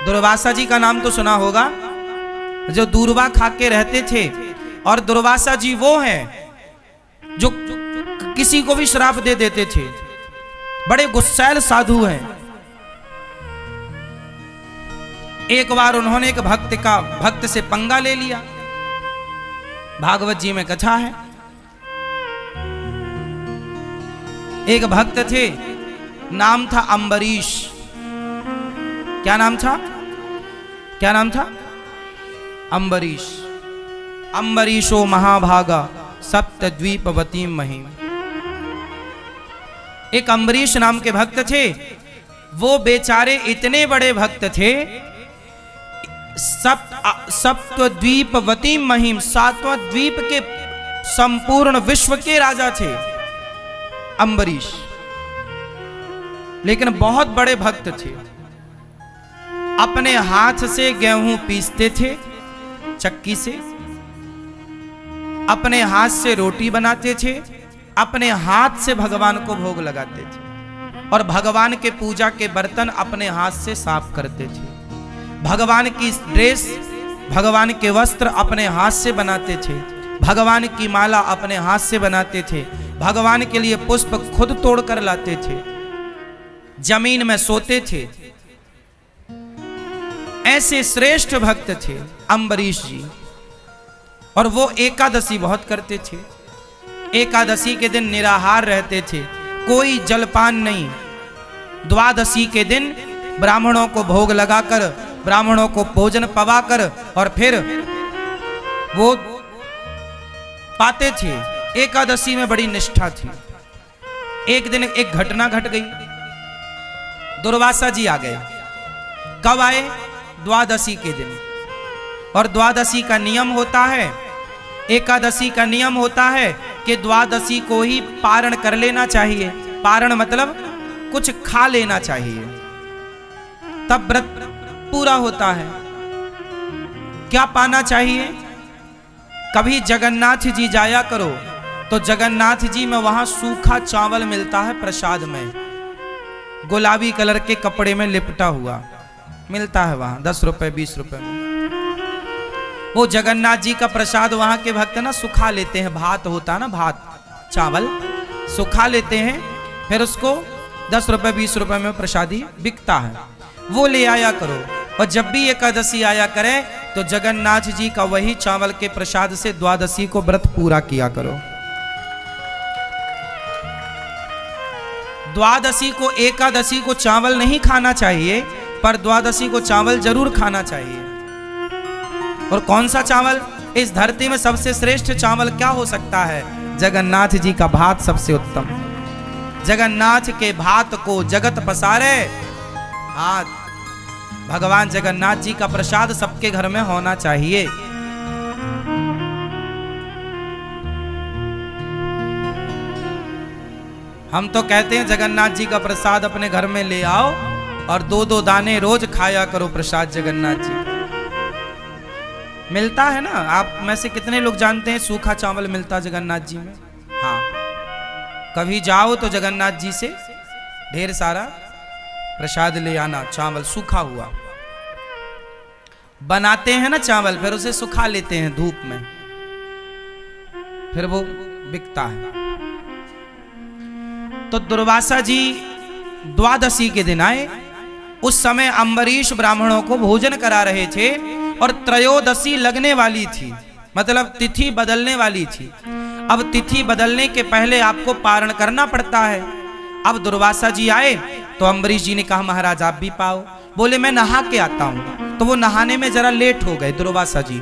दुर्वासा जी का नाम तो सुना होगा, जो दूर्वा खा के रहते थे। और दुर्वासा जी वो हैं जो किसी को भी श्राप दे देते थे, बड़े गुस्सैल साधु हैं। एक बार उन्होंने एक भक्त से पंगा ले लिया। भागवत जी में कथा है, एक भक्त थे, नाम था अम्बरीश। क्या नाम था? क्या नाम था? अम्बरीश। अम्बरीशो महाभागा सप्तद्वीपवती महिम। एक अम्बरीश नाम के भक्त थे। वो बेचारे इतने बड़े भक्त थे, सप्तद्वीपवती महिम, सातवां द्वीप के संपूर्ण विश्व के राजा थे अम्बरीश, लेकिन बहुत बड़े भक्त थे। अपने हाथ से गेहूं पीसते थे चक्की से, अपने हाथ से रोटी बनाते थे, अपने हाथ से भगवान को भोग लगाते थे, और भगवान के पूजा के बर्तन अपने हाथ से साफ करते थे। भगवान की ड्रेस, भगवान के वस्त्र अपने हाथ से बनाते थे, भगवान की माला अपने हाथ से बनाते थे, भगवान के लिए पुष्प खुद तोड़ कर लाते थे, जमीन में सोते थे। ऐसे श्रेष्ठ भक्त थे अम्बरीश जी। और वो एकादशी बहुत करते थे। एकादशी के दिन निराहार रहते थे, कोई जलपान नहीं। द्वादशी के दिन ब्राह्मणों को भोग लगाकर, ब्राह्मणों को भोजन पवाकर और फिर वो पाते थे। एकादशी में बड़ी निष्ठा थी। एक दिन एक घटना घट गई, दुर्वासा जी आ गए। कब आए? द्वादशी के दिन। और द्वादशी का नियम होता है, एकादशी का नियम होता है कि द्वादशी को ही पारण कर लेना चाहिए। पारण मतलब कुछ खा लेना चाहिए, तब व्रत पूरा होता है। क्या पाना चाहिए? कभी जगन्नाथ जी जाया करो तो जगन्नाथ जी में वहां सूखा चावल मिलता है प्रसाद में, गुलाबी कलर के कपड़े में लिपटा हुआ मिलता है वहां, 10 रुपए 20 रुपए में। वो जगन्नाथ जी का प्रसाद वहां के भक्त ना सुखा लेते हैं। भात होता है ना, भात चावल सुखा लेते हैं, फिर उसको 10 रुपए 20 रुपए में प्रसादी बिकता है, वो ले आया करो। और जब भी एकादशी आया करे तो जगन्नाथ जी का वही चावल के प्रसाद से द्वादशी को व्रत पूरा किया करो। द्वादशी को, एकादशी को चावल नहीं खाना चाहिए, पर द्वादशी को चावल जरूर खाना चाहिए। और कौन सा चावल? इस धरती में सबसे श्रेष्ठ चावल क्या हो सकता है? जगन्नाथ जी का भात सबसे उत्तम। जगन्नाथ के भात को जगत पसारे हाथ। भगवान जगन्नाथ जी का प्रसाद सबके घर में होना चाहिए। हम तो कहते हैं जगन्नाथ जी का प्रसाद अपने घर में ले आओ और 2-2 दाने रोज खाया करो प्रसाद जगन्नाथ जी का। मिलता है ना, आप में से कितने लोग जानते हैं सूखा चावल मिलता जगन्नाथ जी में? हाँ, कभी जाओ तो जगन्नाथ जी से ढेर सारा प्रसाद ले आना। चावल सूखा हुआ बनाते हैं ना चावल, फिर उसे सुखा लेते हैं धूप में, फिर वो बिकता है। तो दुर्वासा जी द्वादशी के दिन आए। उस समय अम्बरीश ब्राह्मणों को भोजन करा रहे थे और त्रयोदशी लगने वाली थी, मतलब तिथि बदलने वाली थी। अब तिथि बदलने के पहले आपको पारण करना पड़ता है। अब दुर्वासा जी आए तो अम्बरीश जी ने कहा महाराज आप भी पाओ। बोले मैं नहा के आता हूं। तो वो नहाने में जरा लेट हो गए दुर्वासा जी।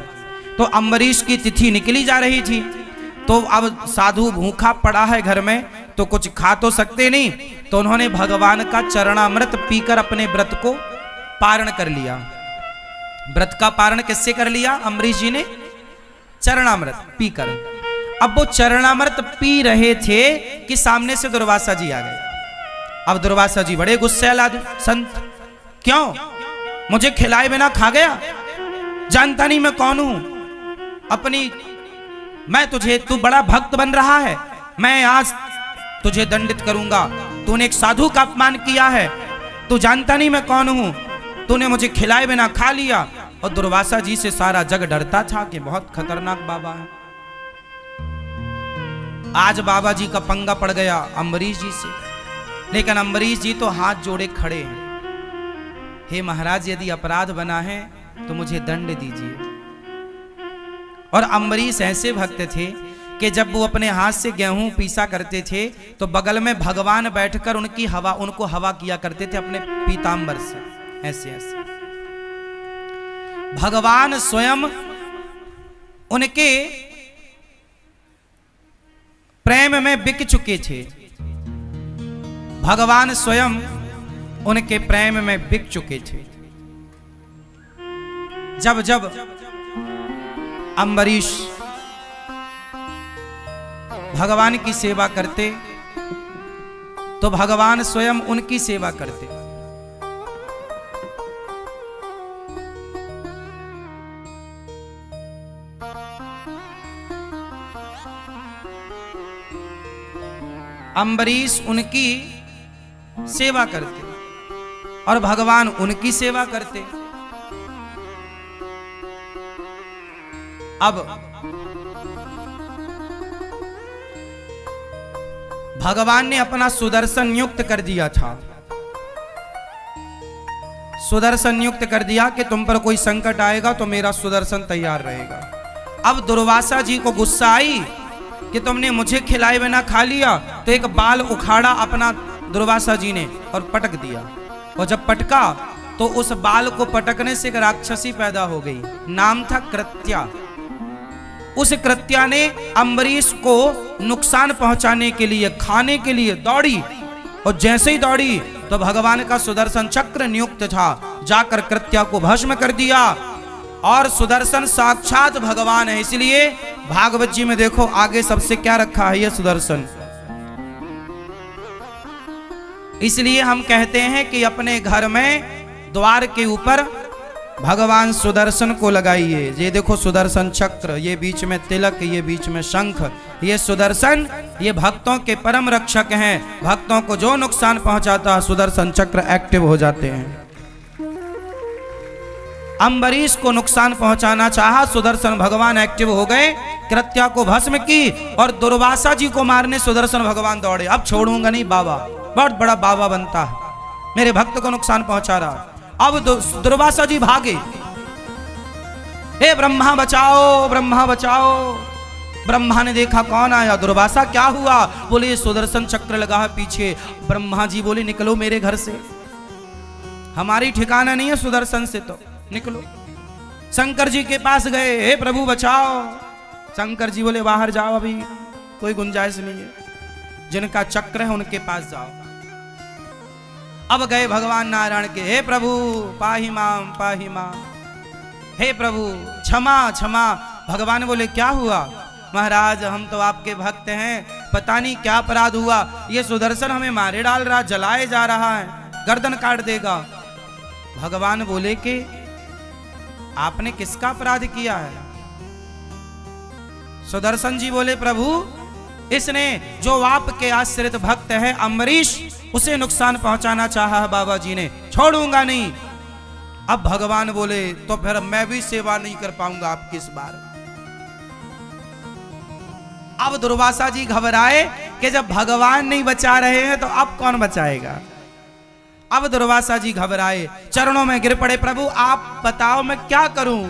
तो अम्बरीश की तिथि निकली जा रही थी, तो अब साधु भूखा पड़ा है घर में, तो कुछ खा तो सकते नहीं, तो उन्होंने भगवान का चरणामृत पीकर अपने व्रत को पारण कर लिया। व्रत का पारण किससे कर लिया? अम्बरीश जी ने चरणामृत पीकर। अब वो चरणामृत पी रहे थे कि सामने से दुर्वासा जी आ गए। अब दुर्वासा जी बड़े गुस्सैल संत, क्यों मुझे खिलाए बिना खा गया? जानता नहीं मैं कौन हूं? मैं तुझे, तू बड़ा भक्त बन रहा है, मैं आज तुझे दंडित करूंगा। तूने एक साधु का अपमान किया है, तू जानता नहीं मैं कौन हूं? तूने मुझे खिलाए बिना खा लिया। और दुर्वासा जी से सारा जग डरता था कि बहुत खतरनाक बाबा है। आज बाबा जी का पंगा पड़ गया अम्बरीश जी से, लेकिन अम्बरीश जी तो हाथ जोड़े खड़े हैं, हे महाराज यदि अपराध बना है तो मुझे दंड दीजिए। और अम्बरीश ऐसे भक्त थे कि जब वो अपने हाथ से गेहूं पीसा करते थे तो बगल में भगवान बैठकर उनको हवा किया करते थे अपने पीतांबर से, ऐसे ऐसे। भगवान स्वयं उनके प्रेम में बिक चुके थे, भगवान स्वयं उनके प्रेम में बिक चुके थे। जब जब अम्बरीश भगवान की सेवा करते तो भगवान स्वयं उनकी सेवा करते। अम्बरीश उनकी सेवा करते और भगवान उनकी सेवा करते। अब भगवान ने अपना सुदर्शन नियुक्त कर दिया था, सुदर्शन नियुक्त कर दिया कि तुम पर कोई संकट आएगा तो मेरा सुदर्शन तैयार रहेगा। अब दुर्वासा जी को गुस्सा आई कि तुमने मुझे खिलाए बिना खा लिया, तो एक बाल उखाड़ा अपना दुर्वासा जी ने और पटक दिया। और जब पटका तो उस बाल को पटकने से एक राक्षसी पैदा हो गई, नाम था कृत्या। उस कृत्या ने अम्बरीश को नुकसान पहुंचाने के लिए, खाने के लिए दौड़ी। और जैसे ही दौड़ी तो भगवान का सुदर्शन चक्र नियुक्त था, जाकर कृत्या को भस्म कर दिया। और सुदर्शन साक्षात भगवान है, इसलिए भागवत जी में देखो आगे सबसे क्या रखा है, यह सुदर्शन। इसलिए हम कहते हैं कि अपने घर में द्वार के ऊपर भगवान सुदर्शन को लगाइए। ये देखो सुदर्शन चक्र, ये बीच में तिलक, ये बीच में शंख, ये सुदर्शन, ये भक्तों के परम रक्षक हैं। भक्तों को जो नुकसान पहुंचाता है सुदर्शन चक्र एक्टिव हो जाते हैं। अम्बरीश को नुकसान पहुंचाना चाहा, सुदर्शन भगवान एक्टिव हो गए, कृत्या को भस्म की। और दुर्वासा जी को मारने सुदर्शन भगवान दौड़े, अब छोड़ूंगा नहीं बाबा, बहुत बड़ा बाबा बनता है, मेरे भक्त को नुकसान पहुंचा रहा। अब दुर्वासा जी भागे, हे ब्रह्मा बचाओ, ब्रह्मा बचाओ। ब्रह्मा ने देखा कौन आया, दुर्वासा क्या हुआ? बोले सुदर्शन चक्र लगा है पीछे। ब्रह्मा जी बोले निकलो मेरे घर से, हमारी ठिकाना नहीं है सुदर्शन से, तो निकलो। शंकर जी के पास गए, हे प्रभु बचाओ। शंकर जी बोले बाहर जाओ, अभी कोई गुंजाइश नहीं है, जिनका चक्र है उनके पास जाओ। अब गए भगवान नारायण के, हे प्रभु पाहि माम पाहि माम, हे प्रभु क्षमा क्षमा। भगवान बोले क्या हुआ? महाराज हम तो आपके भक्त हैं, पता नहीं क्या अपराध हुआ, ये सुदर्शन हमें मारे डाल रहा, जलाए जा रहा है, गर्दन काट देगा। भगवान बोले कि आपने किसका अपराध किया है? सुदर्शन जी बोले प्रभु इसने जो आपके आश्रित भक्त है अम्बरीश, उसे नुकसान पहुंचाना चाहा है बाबा जी ने, छोड़ूंगा नहीं। अब भगवान बोले तो फिर मैं भी सेवा नहीं कर पाऊंगा आपकी इस बार। अब दुर्वासा जी घबराए कि जब भगवान नहीं बचा रहे हैं तो अब कौन बचाएगा। अब दुर्वासा जी घबराए, चरणों में गिर पड़े, प्रभु आप बताओ मैं क्या करूं।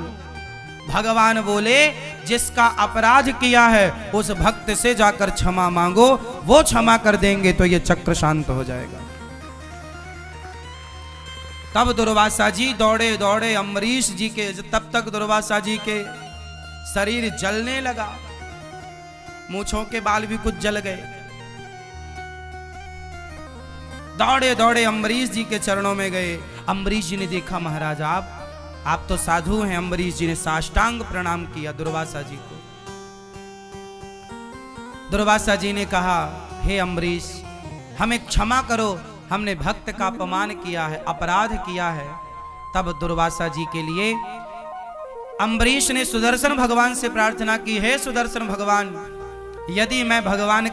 भगवान बोले जिसका अपराध किया है उस भक्त से जाकर क्षमा मांगो, वो क्षमा कर देंगे तो ये चक्र शांत हो जाएगा। तब दुर्वासा जी दौड़े दौड़े अम्बरीश जी के, तब तक दुर्वासा जी के शरीर जलने लगा, मूंछों के बाल भी कुछ जल गए। दौड़े दौड़े अम्बरीश जी के चरणों में गए। अम्बरीश जी ने देखा महाराज आप तो साधु हैं। अम्बरीश जी ने साष्टांग प्रणाम किया दुर्वासा जी को। दुर्वासा जी ने कहा हे अम्बरीश हमें क्षमा करो, हमने भक्त का अपमान किया है, अपराध किया है। तब दुर्वासा जी के लिए अम्बरीश ने सुदर्शन भगवान से प्रार्थना की, हे सुदर्शन भगवान यदि मैं भगवान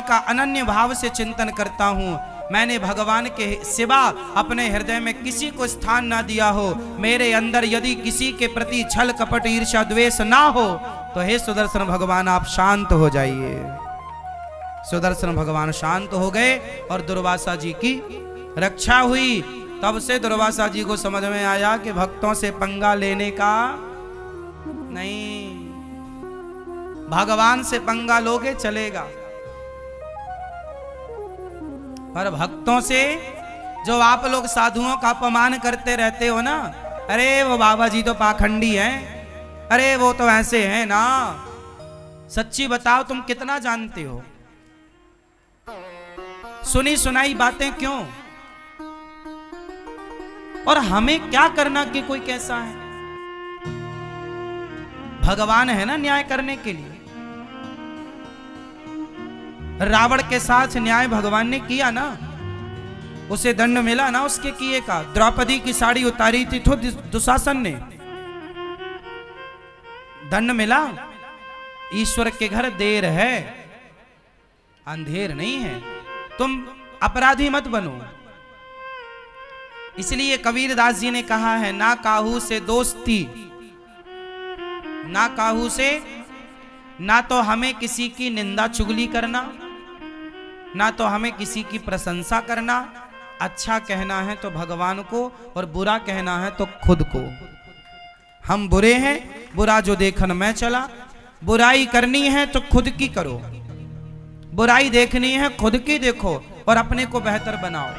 का अनन्य भाव से चिंतन करता हूं, मैंने भगवान के सिवा अपने हृदय में किसी को स्थान ना दिया हो, मेरे अंदर यदि किसी के प्रति छल कपट ईर्ष्या द्वेष ना हो, तो हे सुदर्शन भगवान आप शांत हो जाइए। सुदर्शन भगवान शांत हो गए और दुर्वासा जी की रक्षा हुई। तब से दुर्वासा जी को समझ में आया कि भक्तों से पंगा लेने का नहीं, भगवान से पंगा लोगे चलेगा, पर भक्तों से, जो आप लोग साधुओं का अपमान करते रहते हो ना, अरे वो बाबा जी तो पाखंडी हैं, अरे वो तो ऐसे हैं ना, सच्ची बताओ तुम कितना जानते हो? सुनी सुनाई बातें क्यों? और हमें क्या करना कि कोई कैसा है? भगवान है ना न्याय करने के लिए। रावण के साथ न्याय भगवान ने किया ना, उसे दंड मिला ना उसके किए का। द्रौपदी की साड़ी उतारी थी तो दुशासन ने, दंड मिला। ईश्वर के घर देर है, अंधेर नहीं है। तुम अपराधी मत बनो। इसलिए कबीरदास जी ने कहा है, ना काहू से दोस्ती, ना काहू से, ना तो हमें किसी की निंदा चुगली करना, ना तो हमें किसी की प्रशंसा करना। अच्छा कहना है तो भगवान को, और बुरा कहना है तो खुद को। हम बुरे हैं, बुरा जो देखन मैं चला। बुराई करनी है तो खुद की करो, बुराई देखनी है खुद की देखो, और अपने को बेहतर बनाओ,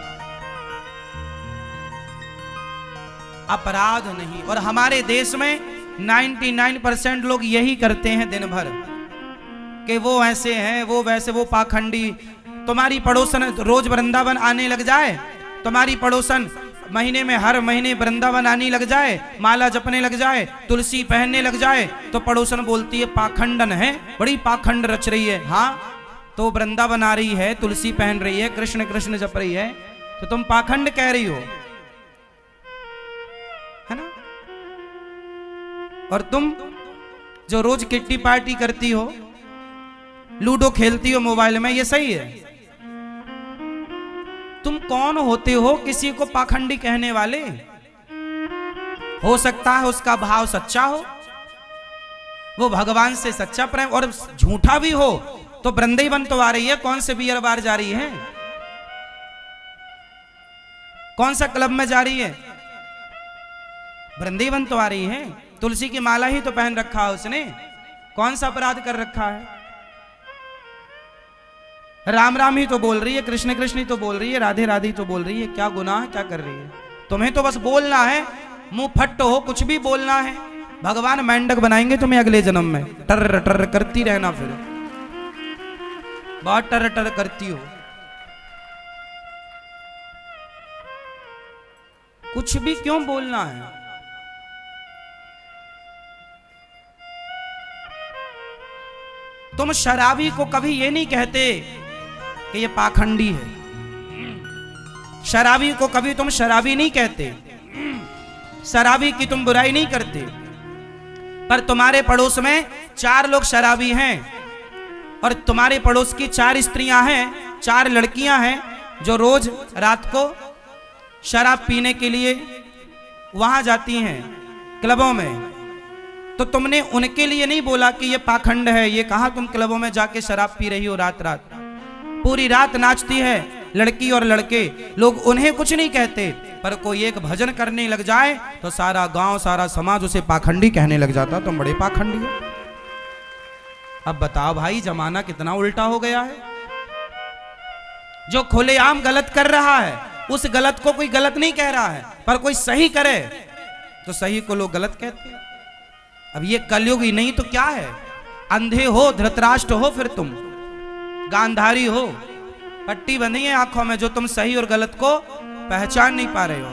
अपराध नहीं। और हमारे देश में 99% लोग यही करते हैं दिन भर, कि वो ऐसे हैं, वो वैसे, वो पाखंडी। तुम्हारी पड़ोसन रोज वृंदावन आने लग जाए, तुम्हारी पड़ोसन महीने में हर महीने वृंदावन आने लग जाए, माला जपने लग जाए, तुलसी पहनने लग जाए, तो पड़ोसन बोलती है पाखंडन है, बड़ी पाखंड रच रही है। हाँ, तो वृंदावन आ रही है, तुलसी पहन रही है, कृष्ण कृष्ण जप रही है, तो तुम पाखंड कह रही हो, है ना? और तुम जो रोज किट्टी पार्टी करती हो, लूडो खेलती हो मोबाइल में, ये सही है? तुम कौन होते हो किसी को पाखंडी कहने वाले? हो सकता है उसका भाव सच्चा हो, वो भगवान से सच्चा प्रेम, और झूठा भी हो तो वृंदावन तो आ रही है, कौन से बियर बार जा रही है, कौन सा क्लब में जा रही है? वृंदावन तो आ रही है। तुलसी की माला ही तो पहन रखा है उसने, कौन सा अपराध कर रखा है? राम राम ही तो बोल रही है, कृष्ण कृष्ण ही तो बोल रही है, राधे राधे तो बोल रही है, क्या गुनाह क्या कर रही है? तुम्हें तो बस बोलना है, मुंह फट हो, कुछ भी बोलना है। भगवान मेंढक बनाएंगे तुम्हें अगले जन्म में, टर टर करती रहना, फिर बहुत टर टर करती हो, कुछ भी क्यों बोलना है? तुम शराबी को कभी ये नहीं कहते कि ये पाखंडी है, शराबी को कभी तुम शराबी नहीं कहते, शराबी की तुम बुराई नहीं करते। पर तुम्हारे पड़ोस में 4 लोग शराबी हैं, और तुम्हारे पड़ोस की 4 स्त्रियां हैं, 4 लड़कियां हैं, जो रोज रात को शराब पीने के लिए वहां जाती हैं क्लबों में। तो तुमने उनके लिए नहीं बोला कि ये पाखंड है, ये कहा तुम क्लबों में जाके शराब पी रही हो, रात रात पूरी रात नाचती है लड़की और लड़के, लोग उन्हें कुछ नहीं कहते। पर कोई एक भजन करने लग जाए तो सारा गांव सारा समाज उसे पाखंडी कहने लग जाता, तुम बड़े पाखंडी हो। अब बताओ भाई, जमाना कितना उल्टा हो गया है। जो खुलेआम गलत कर रहा है उस गलत को कोई गलत नहीं कह रहा है, पर कोई सही करे तो सही को लोग गलत कहते हैं। अब ये कलयुग ही नहीं तो क्या है? अंधे हो, धृतराष्ट्र हो, फिर तुम गांधारी हो, पट्टी बंधी है आंखों में, जो तुम सही और गलत को पहचान नहीं पा रहे हो।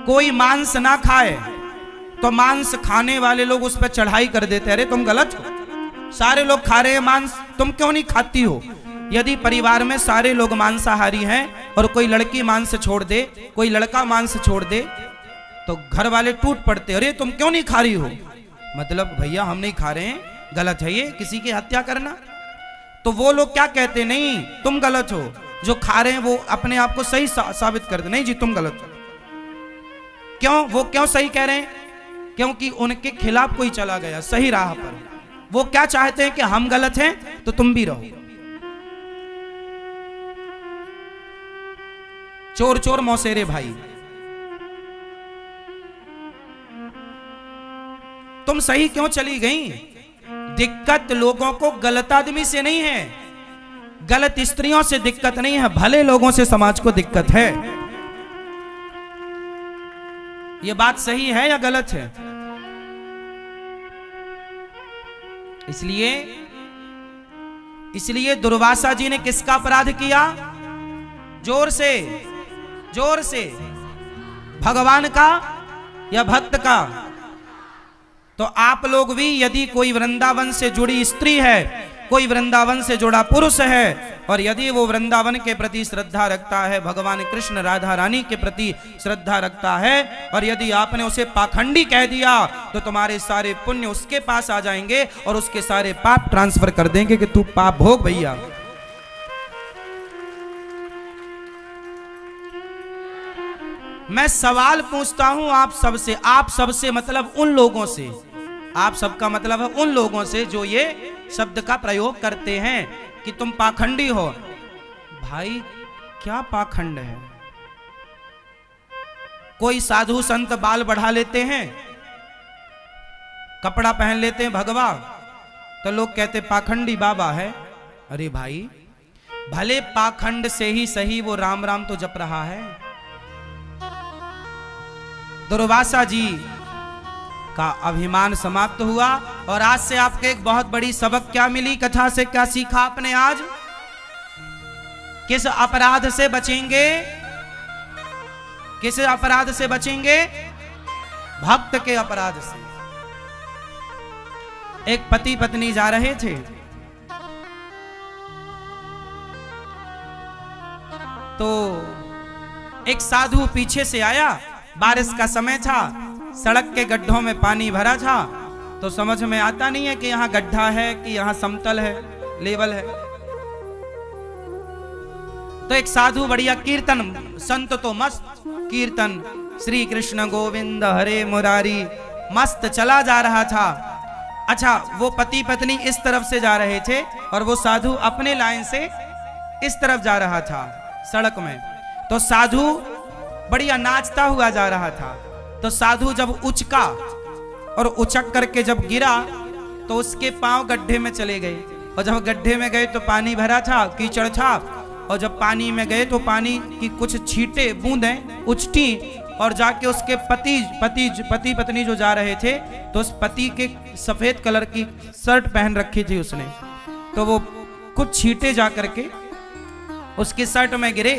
कोई मांस ना खाए तो मांस खाने वाले लोग उस पर चढ़ाई कर देते, अरे तुम गलत हो, सारे लोग खा रहे हैं मांस, तुम क्यों नहीं खाती हो? यदि परिवार में सारे लोग मांसाहारी हैं और कोई लड़की मांस छोड़ दे, कोई लड़का मांस छोड़ दे, तो घर वाले टूट पड़ते, अरे तुम क्यों नहीं खा रही हो? मतलब भैया हम नहीं खा रहे हैं, गलत है ये, किसी की हत्या करना। तो वो लोग क्या कहते, नहीं तुम गलत हो, जो खा रहे हैं वो अपने आप को सही साबित करते, नहीं जी तुम गलत हो। क्यों? वो क्यों सही कह रहे हैं? क्योंकि उनके खिलाफ कोई चला गया सही राह पर। वो क्या चाहते हैं कि हम गलत हैं तो तुम भी रहो। चोर चोर मौसेरे भाई, तुम सही क्यों चली गई? दिक्कत लोगों को गलत आदमी से नहीं है, गलत स्त्रियों से दिक्कत नहीं है, भले लोगों से समाज को दिक्कत है। यह बात सही है या गलत है? इसलिए दुर्वासा जी ने किसका अपराध किया? जोर से भगवान का या भक्त का? तो आप लोग भी, यदि कोई वृंदावन से जुड़ी स्त्री है, कोई वृंदावन से जुड़ा पुरुष है, और यदि वो वृंदावन के प्रति श्रद्धा रखता है, भगवान कृष्ण राधा रानी के प्रति श्रद्धा रखता है, और यदि आपने उसे पाखंडी कह दिया तो तुम्हारे सारे पुण्य उसके पास आ जाएंगे और उसके सारे पाप ट्रांसफर कर देंगे कि तू पाप भोग भैया। मैं सवाल पूछता हूं आप सबसे मतलब उन लोगों से, आप सबका मतलब है उन लोगों से जो ये शब्द का प्रयोग करते हैं कि तुम पाखंडी हो। भाई क्या पाखंड है? कोई साधु संत बाल बढ़ा लेते हैं, कपड़ा पहन लेते हैं भगवा, तो लोग कहते पाखंडी बाबा है। अरे भाई, भले पाखंड से ही सही वो राम राम तो जप रहा है। दुर्वासा जी का अभिमान समाप्त हुआ, और आज से आपके एक बहुत बड़ी सबक क्या मिली, कथा से क्या सीखा आपने आज? किस अपराध से बचेंगे? किस अपराध से बचेंगे? भक्त के अपराध से। एक पति पत्नी जा रहे थे, तो एक साधु पीछे से आया, बारिश का समय था, सड़क के गड्ढों में पानी भरा था, तो समझ में आता नहीं है कि यहां गड्ढा है कि यहां समतल है, लेवल है। तो एक साधु बढ़िया कीर्तन, संत तो मस्त कीर्तन, श्री कृष्ण गोविंद हरे मुरारी, मस्त चला जा रहा था। अच्छा, वो पति पत्नी इस तरफ से जा रहे थे और वो साधु अपने लाइन से इस तरफ जा रहा था सड़क में। तो साधु बढ़िया नाचता हुआ जा रहा था। तो साधु जब उचका और उचक करके जब गिरा तो उसके पांव गड्ढे में चले गए, और जब गड्ढे में गए तो पानी भरा था, कीचड़ था, और जब पानी में गए तो पानी की कुछ छींटे बूंदें उचटी, और जाके उसके पति पत्नी जो जा रहे थे, तो उस पति के सफेद कलर की शर्ट पहन रखी थी उसने, तो वो कुछ छींटे जा करके उसकी शर्ट में गिरे।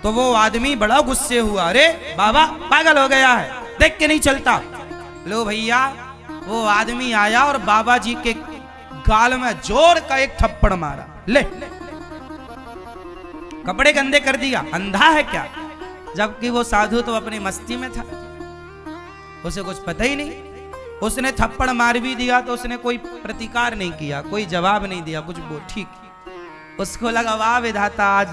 तो वो आदमी बड़ा गुस्से हुआ, अरे बाबा पागल हो गया है, देख के नहीं चलता। लो भैया, वो आदमी आया और बाबा जी के गाल में जोर का एक थप्पड़ मारा, ले कपड़े गंदे कर दिया, अंधा है क्या? जबकि वो साधु तो अपनी मस्ती में था, उसे कुछ पता ही नहीं। उसने थप्पड़ मार भी दिया तो उसने कोई प्रतिकार नहीं किया, कोई जवाब नहीं दिया, कुछ वो ठीक। उसको लगा वाह विधाता, आज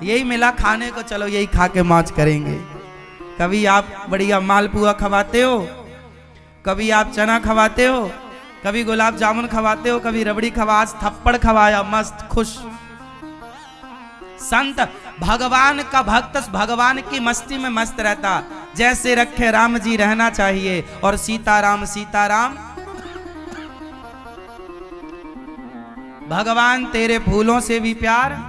यही मिला खाने को, चलो यही खा के मौज करेंगे। कभी आप बढ़िया मालपुआ खवाते हो, कभी आप चना खवाते हो, कभी गुलाब जामुन खवाते हो, कभी रबड़ी खवा, आज थप्पड़ खवाया, मस्त खुश। संत भगवान का भक्त भगवान की मस्ती में मस्त रहता, जैसे रखे राम जी रहना चाहिए, और सीताराम सीताराम। भगवान तेरे फूलों से भी प्यार,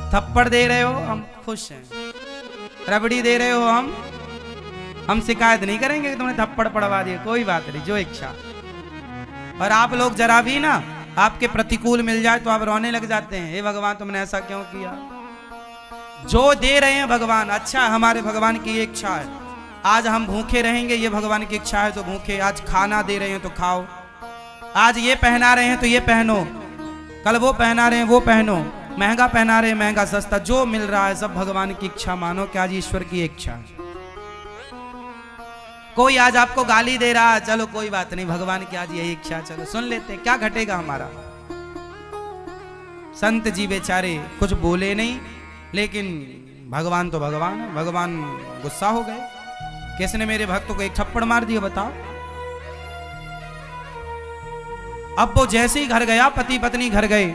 थप्पड़ दे रहे हो हम खुश हैं, रबड़ी दे रहे हो हम शिकायत नहीं करेंगे कि तुमने थप्पड़ पड़वा दिए, कोई बात नहीं, जो इच्छा। और आप लोग जरा भी ना आपके प्रतिकूल मिल जाए तो आप रोने लग जाते हैं, हे भगवान तुमने ऐसा क्यों किया। जो दे रहे हैं भगवान, अच्छा हमारे भगवान की इच्छा है, आज हम भूखे रहेंगे, ये भगवान की इच्छा है तो भूखे। आज खाना दे रहे हैं तो खाओ, आज ये पहना रहे हैं तो ये पहनो, कल वो पहना रहे हैं वो पहनो, महंगा पहना रहे हैं महंगा सस्ता, जो मिल रहा है सब भगवान की इच्छा मानो कि आज ईश्वर की इच्छा। कोई आज आपको गाली दे रहा है, चलो कोई बात नहीं, भगवान की आज यही इच्छा, चलो सुन लेते हैं, क्या घटेगा हमारा। संत जी बेचारे कुछ बोले नहीं, लेकिन भगवान तो भगवान है। भगवान गुस्सा हो गए, किसने मेरे भक्त को एक थप्पड़ मार दिया बताओ। अब वो जैसे ही घर गया, पति पत्नी घर गए,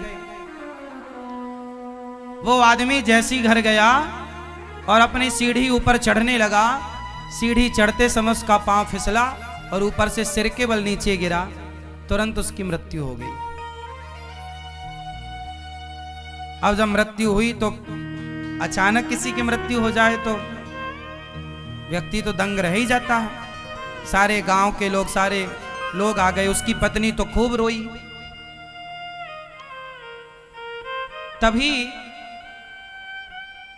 वो आदमी जैसे ही घर गया और अपनी सीढ़ी ऊपर चढ़ने लगा, सीढ़ी चढ़ते समय उसका पांव फिसला और ऊपर से सिर के बल नीचे गिरा, तुरंत उसकी मृत्यु हो गई। अब जब मृत्यु हुई तो अचानक किसी की मृत्यु हो जाए तो व्यक्ति तो दंग रह ही जाता है। सारे गांव के लोग, सारे लोग आ गए, उसकी पत्नी तो खूब रोई। तभी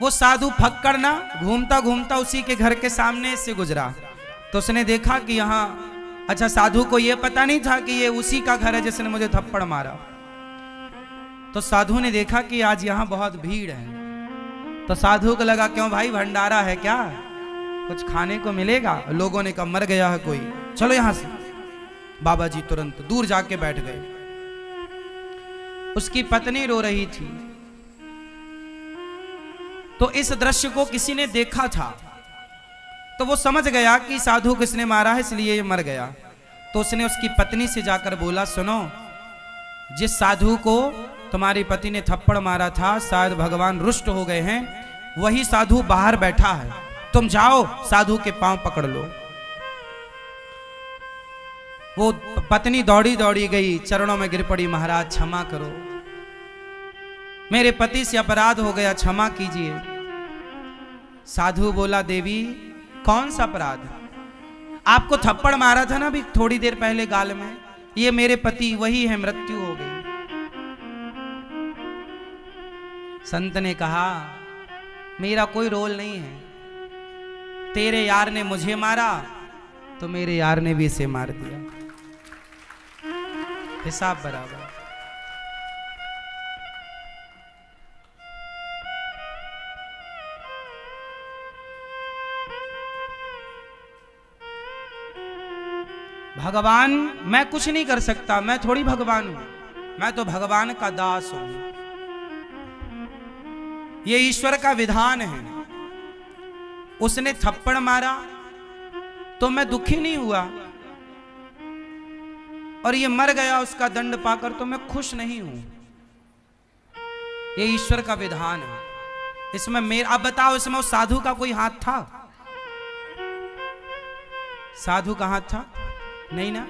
वो साधु फक्कड़ ना घूमता घूमता उसी के घर के सामने से गुजरा, तो उसने देखा कि यहाँ, अच्छा साधु को ये पता नहीं था कि ये उसी का घर है जिसने मुझे थप्पड़ मारा। तो साधु ने देखा कि आज यहाँ बहुत भीड़ है, तो साधु को लगा क्यों भाई भंडारा है क्या, कुछ खाने को मिलेगा। लोगों ने कहा मर गया है कोई, चलो यहां से। बाबा जी तुरंत दूर जाके बैठ गए। उसकी पत्नी रो रही थी, तो इस दृश्य को किसी ने देखा था, तो वो समझ गया कि साधु किसने मारा है, इसलिए ये मर गया। तो उसने उसकी पत्नी से जाकर बोला, सुनो, जिस साधु को तुम्हारी पति ने थप्पड़ मारा था, शायद भगवान रुष्ट हो गए हैं, वही साधु बाहर बैठा है, तुम जाओ साधु के पांव पकड़ लो। वो पत्नी दौड़ी दौड़ी गई, चरणों में गिर पड़ी, महाराज क्षमा करो, मेरे पति से अपराध हो गया, क्षमा कीजिए। साधु बोला, देवी कौन सा अपराध, आपको थप्पड़ मारा था ना अभी थोड़ी देर पहले गाल में, ये मेरे पति वही है, मृत्यु हो गई। संत ने कहा, मेरा कोई रोल नहीं है, तेरे यार ने मुझे मारा तो मेरे यार ने भी इसे मार दिया, हिसाब बराबर। भगवान मैं कुछ नहीं कर सकता, मैं थोड़ी भगवान हूं, मैं तो भगवान का दास हूं, ये ईश्वर का विधान है। उसने थप्पड़ मारा तो मैं दुखी नहीं हुआ, और ये मर गया उसका दंड पाकर तो मैं खुश नहीं हूं, ये ईश्वर का विधान है। इसमें मेरा, अब बताओ, इसमें उस साधु का कोई हाथ था? साधु का हाथ था? नहीं ना।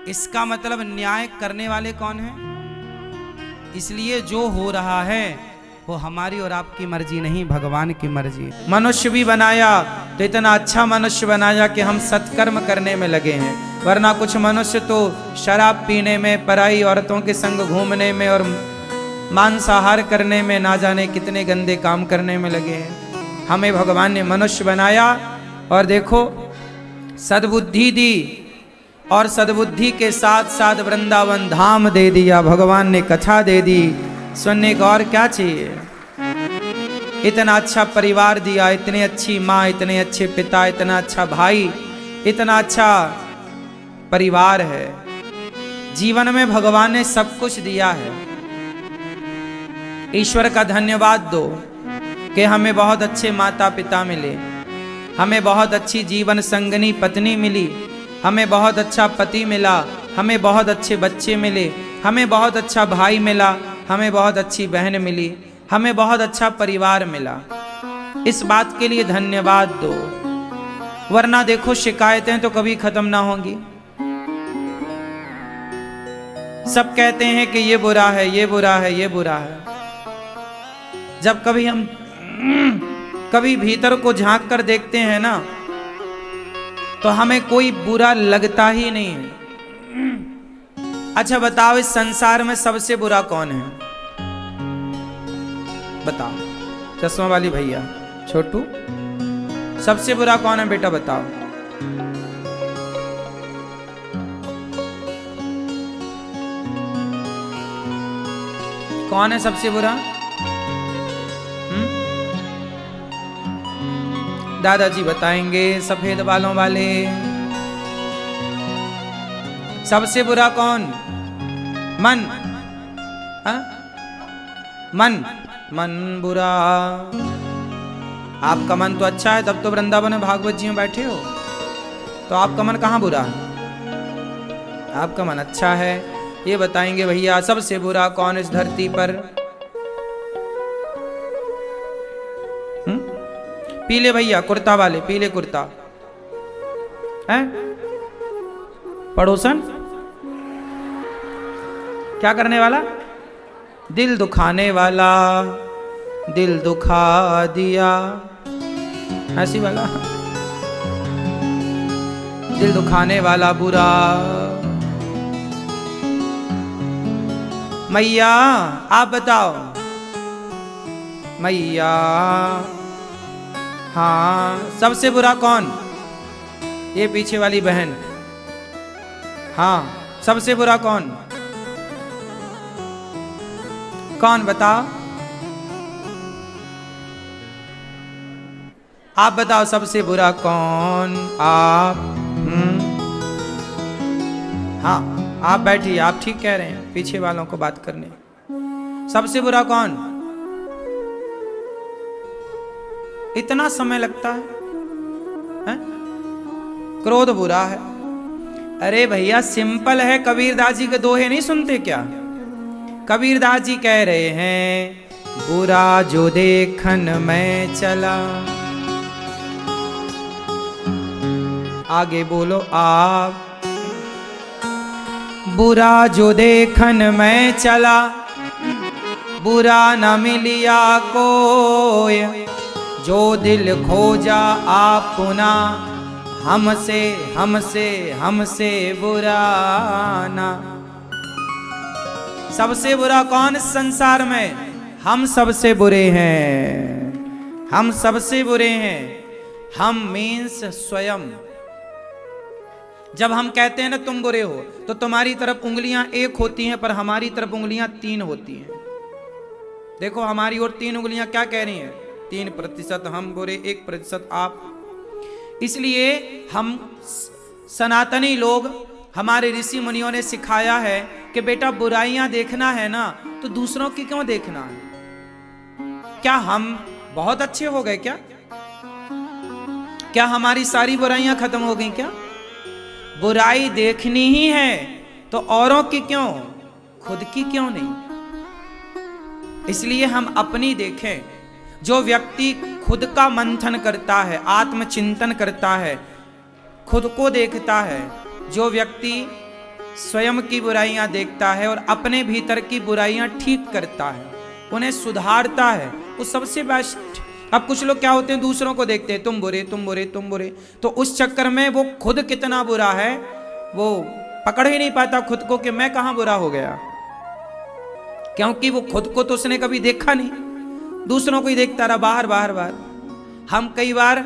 इसका मतलब न्याय करने वाले कौन है? इसलिए जो हो रहा है वो हमारी और आपकी मर्जी नहीं, भगवान की मर्जी। मनुष्य भी बनाया तो इतना अच्छा मनुष्य बनाया कि हम सत्कर्म करने में लगे हैं, वरना कुछ मनुष्य तो शराब पीने में, पराई औरतों के संग घूमने में और मांसाहार करने में, ना जाने कितने गंदे काम करने में लगे हैं। हमें भगवान ने मनुष्य बनाया और देखो सद्बुद्धि दी, और सद्बुद्धि के साथ साथ वृंदावन धाम दे दिया, भगवान ने कथा दे दी, सुनने को और क्या चाहिए। इतना अच्छा परिवार दिया, इतनी अच्छी माँ, इतने अच्छे पिता, इतना अच्छा भाई, इतना अच्छा परिवार है। जीवन में भगवान ने सब कुछ दिया है। ईश्वर का धन्यवाद दो कि हमें बहुत अच्छे माता पिता मिले, हमें बहुत अच्छी जीवन संगनी पत्नी मिली, हमें बहुत अच्छा पति मिला, हमें बहुत अच्छे बच्चे मिले, हमें बहुत अच्छा भाई मिला, हमें बहुत अच्छी बहन मिली, हमें बहुत अच्छा परिवार मिला। इस बात के लिए धन्यवाद दो, वरना देखो शिकायतें तो कभी खत्म ना होंगी। सब कहते हैं कि ये बुरा है, ये बुरा है, ये बुरा है। जब कभी हम कभी भीतर को झांक कर देखते हैं ना, तो हमें कोई बुरा लगता ही नहीं है। अच्छा बताओ, इस संसार में सबसे बुरा कौन है? बताओ, चश्मा वाली भैया, छोटू, सबसे बुरा कौन है बेटा बताओ? कौन है सबसे बुरा? दादाजी बताएंगे, सफेद बालों वाले। सबसे बुरा कौन? मन। मन मन बुरा। आपका मन तो अच्छा है, तब तो वृंदावन में भागवत जी में बैठे हो। तो आपका मन कहाँ बुरा है? आपका मन अच्छा है। ये बताएंगे भैया सबसे बुरा कौन इस धरती पर? पीले भैया कुर्ता वाले, पीले कुर्ता है पड़ोसन। क्या करने वाला? दिल दुखाने वाला, दिल दुखा दिया, ऐसी वाला। दिल दुखाने वाला बुरा। मैया आप बताओ, मैया हाँ सबसे बुरा कौन? ये पीछे वाली बहन। हाँ सबसे बुरा कौन? कौन बताओ? आप बताओ सबसे बुरा कौन? आप। हाँ आप बैठिए, आप ठीक कह रहे हैं, पीछे वालों को बात करने। सबसे बुरा कौन? इतना समय लगता है? क्रोध बुरा है। अरे भैया सिंपल है, कबीरदास जी के दोहे नहीं सुनते क्या? कबीरदास जी कह रहे हैं बुरा जो देखन में चला। आगे बोलो आप। बुरा जो देखन में चला, बुरा न मिलिया कोय, जो दिल खोजा आपुना, हमसे हमसे हमसे बुरा ना। सबसे बुरा कौन इस संसार में? हम सबसे बुरे हैं, हम सबसे बुरे हैं। हम मीन्स स्वयं। जब हम कहते हैं ना तुम बुरे हो, तो तुम्हारी तरफ उंगलियां एक होती हैं, पर हमारी तरफ उंगलियां 3 होती हैं। देखो हमारी ओर 3 उंगलियां क्या कह रही हैं? 3% हम बुरे, 1% आप। इसलिए हम सनातनी लोग, हमारे ऋषि मुनियों ने सिखाया है कि बेटा बुराइयां देखना है ना, तो दूसरों की क्यों देखना है? क्या हम बहुत अच्छे हो गए क्या? क्या हमारी सारी बुराइयां खत्म हो गई क्या? बुराई देखनी ही है तो औरों की क्यों, खुद की क्यों नहीं? इसलिए हम अपनी देखें। जो व्यक्ति खुद का मंथन करता है, आत्मचिंतन करता है, खुद को देखता है, जो व्यक्ति स्वयं की बुराइयां देखता है और अपने भीतर की बुराइयां ठीक करता है, उन्हें सुधारता है, वो सबसे बेस्ट। अब कुछ लोग क्या होते हैं, दूसरों को देखते हैं तुम बुरे तुम बुरे तुम बुरे, तो उस चक्कर में वो खुद कितना बुरा है वो पकड़ ही नहीं पाता खुद को कि मैं कहां बुरा हो गया, क्योंकि वो खुद को तो उसने कभी देखा नहीं, दूसरों को ही देखता रहा बाहर बाहर बाहर। हम कई बार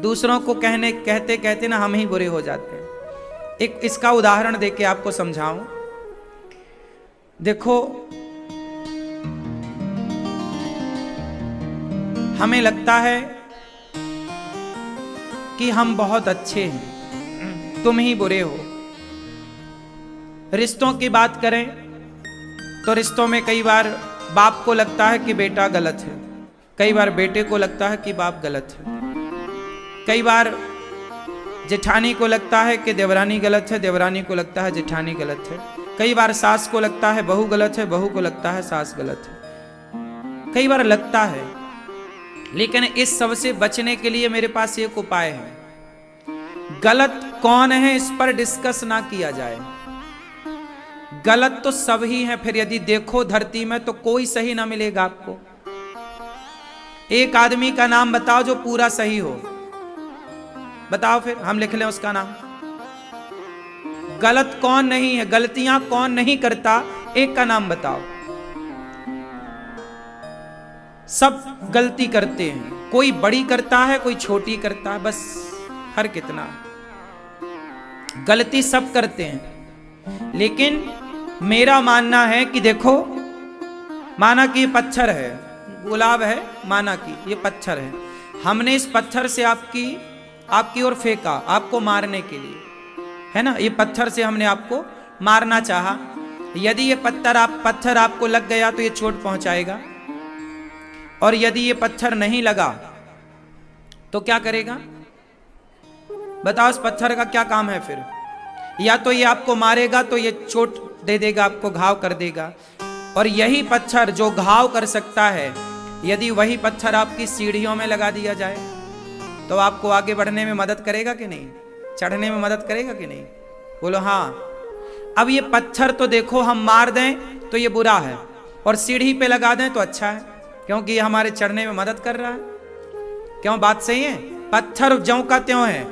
दूसरों को कहते कहते ना हम ही बुरे हो जाते हैं। एक इसका उदाहरण देके आपको समझाऊं। देखो हमें लगता है कि हम बहुत अच्छे हैं, तुम ही बुरे हो। रिश्तों की बात करें तो रिश्तों में कई बार बाप को लगता है कि बेटा गलत है, कई बार बेटे को लगता है कि बाप गलत है, कई बार जेठानी को लगता है कि देवरानी गलत है, देवरानी को लगता है जेठानी गलत है, कई बार सास को लगता है बहू गलत है, बहू को लगता है सास गलत है। कई बार लगता है, लेकिन इस सब से बचने के लिए मेरे पास एक उपाय है। गलत कौन है इस पर डिस्कस ना किया जाए। गलत तो सब ही हैं, फिर यदि देखो धरती में तो कोई सही ना मिलेगा आपको। एक आदमी का नाम बताओ जो पूरा सही हो, बताओ फिर हम लिख लें उसका नाम। गलत कौन नहीं है, गलतियां कौन नहीं करता, एक का नाम बताओ। सब गलती करते हैं, कोई बड़ी करता है कोई छोटी करता है, बस हर कितना गलती सब करते हैं। लेकिन मेरा मानना है कि देखो, माना कि ये पत्थर है, गुलाब है, माना कि ये पत्थर है, हमने इस पत्थर से आपकी ओर फेंका आपको मारने के लिए, है ना, ये पत्थर से हमने आपको मारना चाहा, यदि ये पत्थर आपको लग गया तो ये चोट पहुंचाएगा, और यदि ये पत्थर नहीं लगा तो क्या करेगा? बताओ, इस पत्थर का क्या काम है फिर? या तो ये आपको मारेगा तो ये चोट दे देगा, आपको घाव कर देगा, और यही पत्थर जो घाव कर सकता है, यदि वही पत्थर आपकी सीढ़ियों में लगा दिया जाए तो आपको आगे बढ़ने में मदद करेगा कि नहीं? चढ़ने में मदद करेगा कि नहीं? बोलो हाँ। अब ये पत्थर तो देखो, हम मार दें तो ये बुरा है, और सीढ़ी पे लगा दें तो अच्छा है, क्योंकि ये हमारे चढ़ने में मदद कर रहा है। क्यों? बात सही है? पत्थर ज्यों का त्यों है,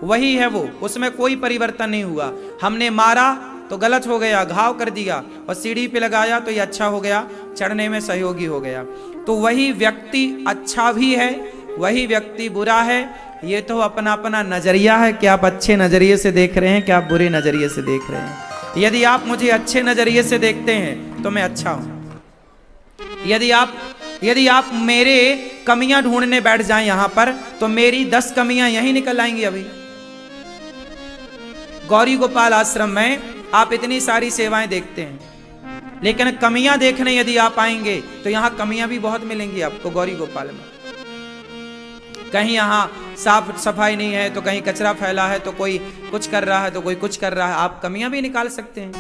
वही है वो, उसमें कोई परिवर्तन नहीं हुआ। हमने मारा तो गलत हो गया, घाव कर दिया, और सीढ़ी पे लगाया तो ये अच्छा हो गया, चढ़ने में सहयोगी हो गया। तो वही व्यक्ति अच्छा भी है, वही व्यक्ति बुरा है। ये तो अपना अपना नजरिया है कि आप अच्छे नजरिए से देख रहे हैं, कि आप बुरे नजरिए से देख रहे हैं। यदि आप मुझे अच्छे नजरिए से देखते हैं तो मैं अच्छा हूं। यदि आप मेरे कमियां ढूंढने बैठ जाएं यहां पर, तो मेरी 10 कमियां यहीं निकल आएंगी। अभी गौरी गोपाल आश्रम में आप इतनी सारी सेवाएं देखते हैं, लेकिन कमियां देखने यदि आप आएंगे तो यहां कमियां भी बहुत मिलेंगी आपको। गौरी गोपाल में कहीं यहां साफ सफाई नहीं है, तो कहीं कचरा फैला है, तो कोई कुछ कर रहा है, तो कोई कुछ कर रहा है। आप कमियां भी निकाल सकते हैं,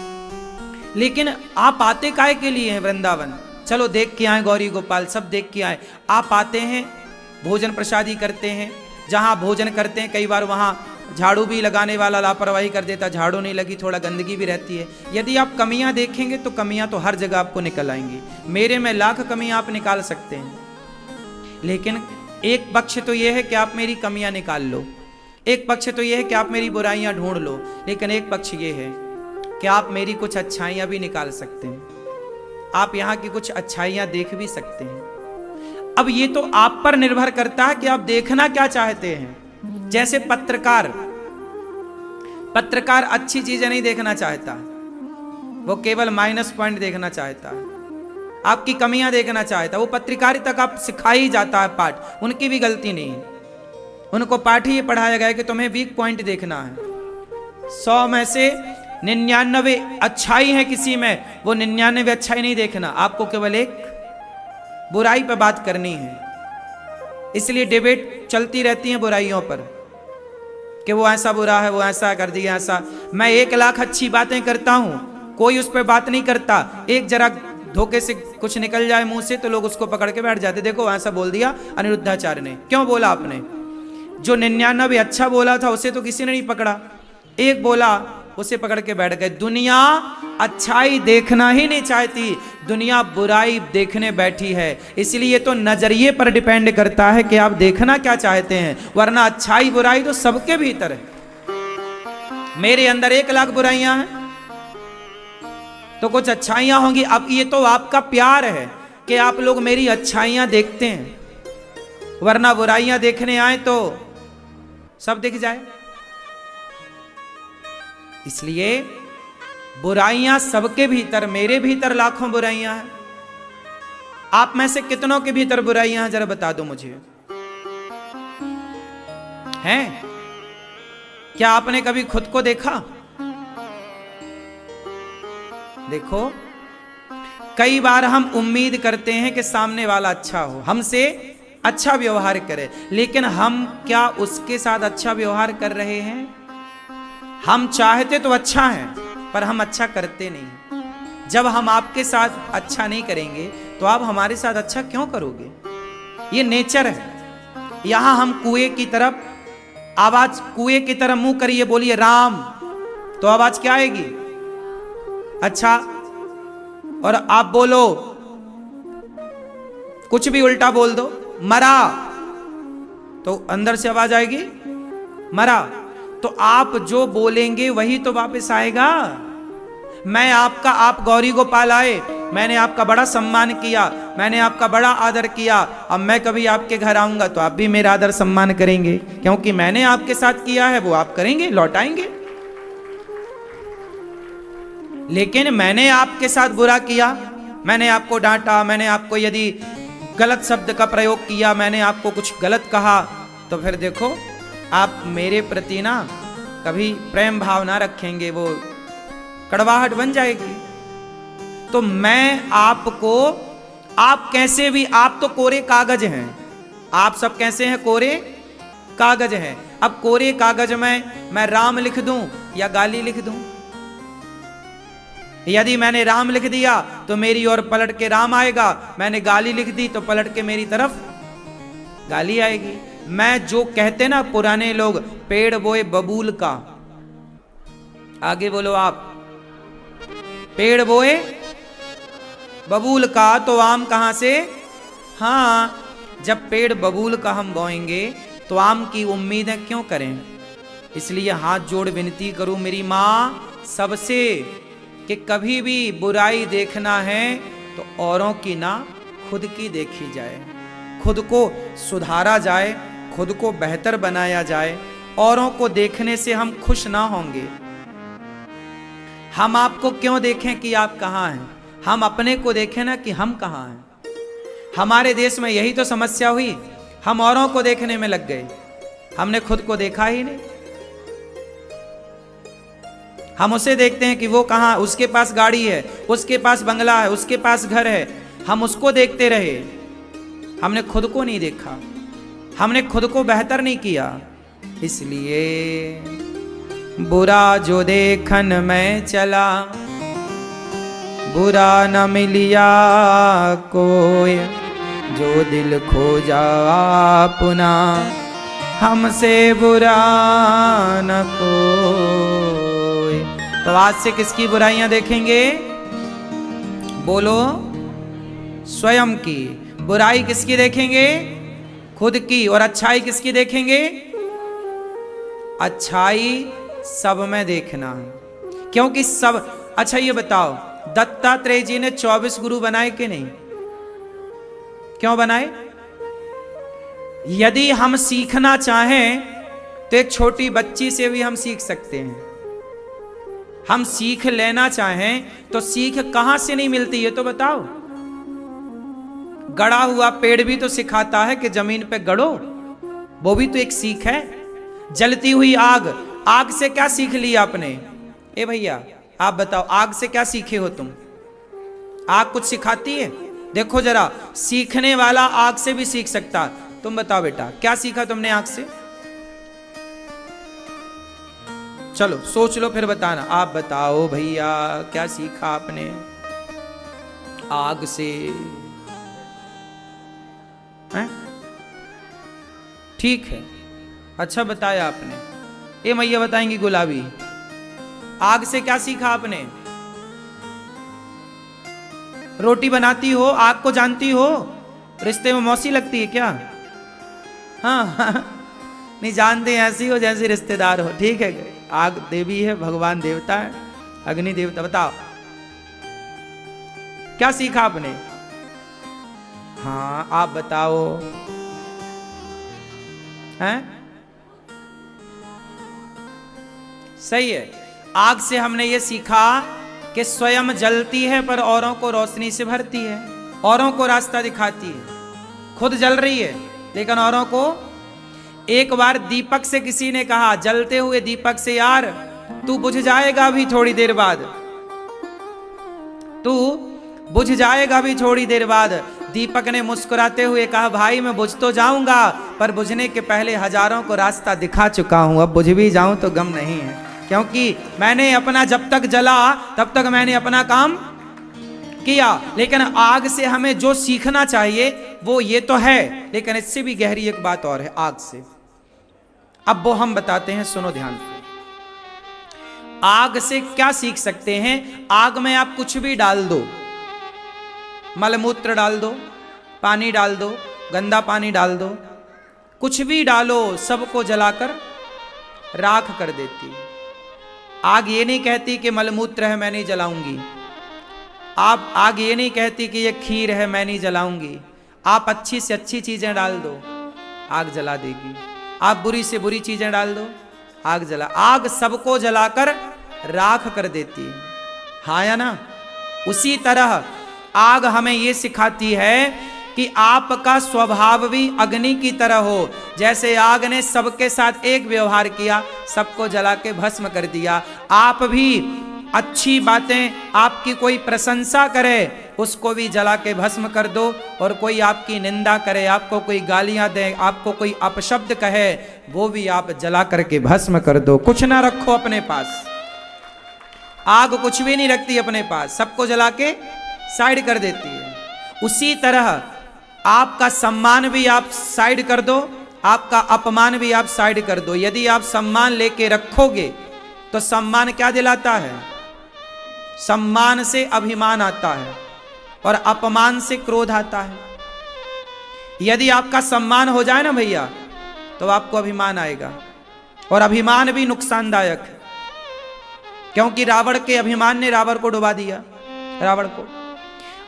लेकिन आप आते काहे के लिए हैं वृंदावन? चलो देख के आए गौरी गोपाल, सब देख के आए। आप आते हैं, भोजन प्रसादी करते हैं, जहां भोजन करते हैं कई बार वहां झाड़ू भी लगाने वाला लापरवाही कर देता, झाड़ू नहीं लगी, थोड़ा गंदगी भी रहती है। यदि आप कमियां देखेंगे तो कमियां तो हर जगह आपको निकल आएंगी। मेरे में लाख कमियां आप निकाल सकते हैं, लेकिन एक पक्ष तो यह है कि आप मेरी कमियां निकाल लो, एक पक्ष तो यह है कि आप मेरी बुराइयां ढूंढ लो, लेकिन एक पक्ष यह है कि आप मेरी कुछ अच्छाइयां भी निकाल सकते हैं, आप यहां की कुछ अच्छाइयां देख भी सकते हैं। अब ये तो आप पर निर्भर करता है कि आप देखना क्या चाहते हैं। जैसे पत्रकार अच्छी चीजें नहीं देखना चाहता, वो केवल माइनस पॉइंट देखना चाहता है, आपकी कमियां देखना चाहता है। वो पत्रकारिता का सिखा ही जाता है पाठ, उनकी भी गलती नहीं है, उनको पाठ ही ये पढ़ाया गया है कि तुम्हें वीक पॉइंट देखना है। 100 में से 99 अच्छाई है किसी में, वो 99 अच्छाई नहीं देखना, आपको केवल एक बुराई पर बात करनी है। इसलिए डिबेट चलती रहती है बुराइयों पर, कि वो ऐसा बुरा है, वो ऐसा कर दिया, ऐसा। मैं 1 लाख अच्छी बातें करता हूं, कोई उस पर बात नहीं करता। एक जरा धोखे से कुछ निकल जाए मुंह से तो लोग उसको पकड़ के बैठ जाते, देखो ऐसा बोल दिया अनिरुद्धाचार्य ने, क्यों बोला आपने? जो 99 अच्छा बोला था उसे तो किसी ने नहीं पकड़ा, एक बोला उसे पकड़ के बैठ गए। दुनिया अच्छाई देखना ही नहीं चाहती, दुनिया बुराई देखने बैठी है। इसलिए तो नजरिए पर डिपेंड करता है कि आप देखना क्या चाहते हैं, वरना अच्छाई बुराई तो सबके भीतर है। मेरे अंदर 1 लाख बुराइयां हैं तो कुछ अच्छाइयां होंगी। अब ये तो आपका प्यार है कि आप लोग मेरी अच्छाइयां देखते हैं, वरना बुराइयां देखने आए तो सब दिख जाए। इसलिए बुराइयां सबके भीतर, मेरे भीतर लाखों बुराइयां हैं। आप में से कितनों के भीतर बुराइयां हैं, जरा बता दो मुझे। हैं? क्या आपने कभी खुद को देखा? देखो, कई बार हम उम्मीद करते हैं कि सामने वाला अच्छा हो, हमसे अच्छा व्यवहार करे, लेकिन हम क्या उसके साथ अच्छा व्यवहार कर रहे हैं? हम चाहते तो अच्छा है, पर हम अच्छा करते नहीं। जब हम आपके साथ अच्छा नहीं करेंगे तो आप हमारे साथ अच्छा क्यों करोगे? ये नेचर है। यहां हम कुएं की तरफ आवाज, कुएं की तरफ मुंह करिए, बोलिए राम, तो आवाज क्या आएगी? अच्छा। और आप बोलो, कुछ भी उल्टा बोल दो, मरा, तो अंदर से आवाज आएगी मरा। तो आप जो बोलेंगे वही तो वापस आएगा। मैं आपका, आप गौरी गोपाल आए, मैंने आपका बड़ा सम्मान किया, मैंने आपका बड़ा आदर किया। अब मैं कभी आपके घर आऊंगा तो आप भी मेरा आदर सम्मान करेंगे, क्योंकि मैंने आपके साथ किया है वो आप करेंगे, लौटाएंगे। लेकिन मैंने आपके साथ बुरा किया, मैंने आपको डांटा, मैंने आपको यदि गलत शब्द का प्रयोग किया, मैंने आपको कुछ गलत कहा, तो फिर देखो आप मेरे प्रति ना कभी प्रेम भाव ना रखेंगे वो कड़वाहट बन जाएगी। तो मैं आपको, आप कैसे भी, आप तो कोरे कागज हैं, आप सब कैसे हैं, कोरे कागज हैं। अब कोरे कागज में मैं राम लिख दूं या गाली लिख दूं? यदि मैंने राम लिख दिया तो मेरी ओर पलट के राम आएगा, मैंने गाली लिख दी तो पलट के मेरी तरफ गाली आएगी। मैं जो कहते ना पुराने लोग, पेड़ बोए बबूल का, आगे बोलो आप, पेड़ बोए बबूल का तो आम कहां से? हाँ, जब पेड़ बबूल का हम बोएंगे तो आम की उम्मीदें क्यों करें? इसलिए हाथ जोड़ विनती करूं मेरी माँ सबसे कि कभी भी बुराई देखना है तो औरों की ना, खुद की देखी जाए, खुद को सुधारा जाए, खुद को बेहतर बनाया जाए। औरों को देखने से हम खुश ना होंगे। हम आपको क्यों देखें कि आप कहाँ हैं, हम अपने को देखें ना कि हम कहाँ हैं। हमारे देश में यही तो समस्या हुई, हम औरों को देखने में लग गए, हमने खुद को देखा ही नहीं। हम उसे देखते हैं कि वो कहाँ, उसके पास गाड़ी है, उसके पास बंगला है, उसके पास घर है, हम उसको देखते रहे, हमने खुद को नहीं देखा, हमने खुद को बेहतर नहीं किया। इसलिए बुरा जो देखन में चला, बुरा न मिलिया कोई, जो दिल खोजा पुनः हमसे बुरा न कोई। तो आज से किसकी बुराइयां देखेंगे? बोलो, स्वयं की। बुराई किसकी देखेंगे? खुद की। और अच्छाई किसकी देखेंगे? अच्छाई सब में देखना, क्योंकि सब। अच्छा ये बताओ, दत्तात्रेय जी ने 24 गुरु बनाए कि नहीं? क्यों बनाए? यदि हम सीखना चाहें तो एक छोटी बच्ची से भी हम सीख सकते हैं। हम सीख लेना चाहें तो सीख कहां से नहीं मिलती, ये तो बताओ। गड़ा हुआ पेड़ भी तो सिखाता है कि जमीन पे गड़ो, वो भी तो एक सीख है। जलती हुई आग, आग से क्या सीख लिया आपने? ए भैया आप बताओ, आग से क्या सीखे हो तुम? आग कुछ सिखाती है? देखो जरा, सीखने वाला आग से भी सीख सकता। तुम बताओ बेटा, क्या सीखा तुमने आग से? चलो सोच लो फिर बताना। आप बताओ भैया, क्या सीखा आपने आग से? हैं? ठीक है, अच्छा बताया आपने। ये मैया बताएंगी गुलाबी, आग से क्या सीखा आपने? रोटी बनाती हो, आग को जानती हो? रिश्ते में मौसी लगती है क्या? हाँ नहीं जानते, ऐसी हो जैसे रिश्तेदार हो। ठीक है, आग देवी है, भगवान देवता है, अग्नि देवता। बताओ क्या सीखा आपने? हाँ आप बताओ। हैं? सही है, आग से हमने ये सीखा कि स्वयं जलती है पर औरों को रोशनी से भरती है, औरों को रास्ता दिखाती है। खुद जल रही है लेकिन औरों को। एक बार दीपक से किसी ने कहा, जलते हुए दीपक से, यार तू बुझ जाएगा भी थोड़ी देर बाद, तू बुझ जाएगा भी थोड़ी देर बाद। दीपक ने मुस्कुराते हुए कहा, भाई मैं बुझ तो जाऊंगा पर बुझने के पहले हजारों को रास्ता दिखा चुका हूं, अब बुझ भी जाऊं तो गम नहीं है, क्योंकि मैंने अपना, जब तक जला तब तक मैंने अपना काम किया। लेकिन आग से हमें जो सीखना चाहिए वो ये तो है, लेकिन इससे भी गहरी एक बात और है आग से। अब वो हम बताते हैं, सुनो ध्यान से। आग से क्या सीख सकते हैं? आग में आप कुछ भी डाल दो, मलमूत्र डाल दो, पानी डाल दो, गंदा पानी डाल दो, कुछ भी डालो, सबको जलाकर राख कर देती। आग ये नहीं कहती कि मलमूत्र है मैं नहीं जलाऊंगी। आप आग ये नहीं कहती कि ये खीर है मैं नहीं जलाऊंगी। आप अच्छी से अच्छी चीजें डाल दो, आग जला देगी। आप बुरी से बुरी चीजें डाल दो, आग जला। आग सबको जलाकर राख कर देती है, हाँ या ना? उसी तरह आग हमें ये सिखाती है कि आपका स्वभाव भी अग्नि की तरह हो। जैसे आग ने सबके साथ एक व्यवहार किया, सबको जला के भस्म कर दिया, आप भी अच्छी बातें, आपकी कोई प्रशंसा करे उसको भी जला के भस्म कर दो, और कोई आपकी निंदा करे, आपको कोई गालियां दे, आपको कोई अपशब्द कहे, वो भी आप जला करके भस्म कर दो। कुछ ना रखो अपने पास, आग कुछ भी नहीं रखती अपने पास, सबको जला के साइड कर देती है। उसी तरह आपका सम्मान भी आप साइड कर दो, आपका अपमान भी आप साइड कर दो। यदि आप सम्मान लेके रखोगे तो सम्मान क्या दिलाता है? सम्मान से अभिमान आता है और अपमान से क्रोध आता है। यदि आपका सम्मान हो जाए ना भैया, तो आपको अभिमान आएगा, और अभिमान भी नुकसानदायक है, क्योंकि रावण के अभिमान ने रावण को डुबा दिया, रावण को।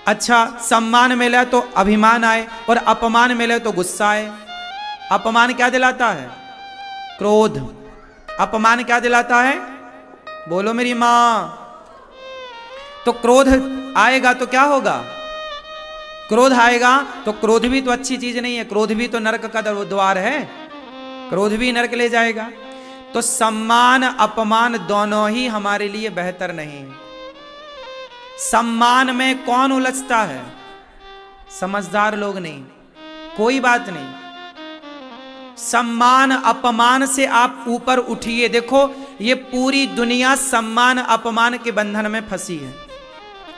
अच्छा, सम्मान मिले तो अभिमान आए, और अपमान मिले तो गुस्सा आए। अपमान क्या दिलाता है? क्रोध। अपमान क्या दिलाता है? बोलो मेरी मां। तो क्रोध आएगा तो क्या होगा? क्रोध आएगा तो क्रोध भी तो अच्छी चीज नहीं है, क्रोध भी तो नरक का द्वार है, क्रोध भी नरक ले जाएगा। तो सम्मान अपमान दोनों ही हमारे लिए बेहतर नहीं है। सम्मान में कौन उलझता है? समझदार लोग नहीं, कोई बात नहीं। सम्मान अपमान से आप ऊपर उठिए। देखो, ये पूरी दुनिया सम्मान अपमान के बंधन में फंसी है,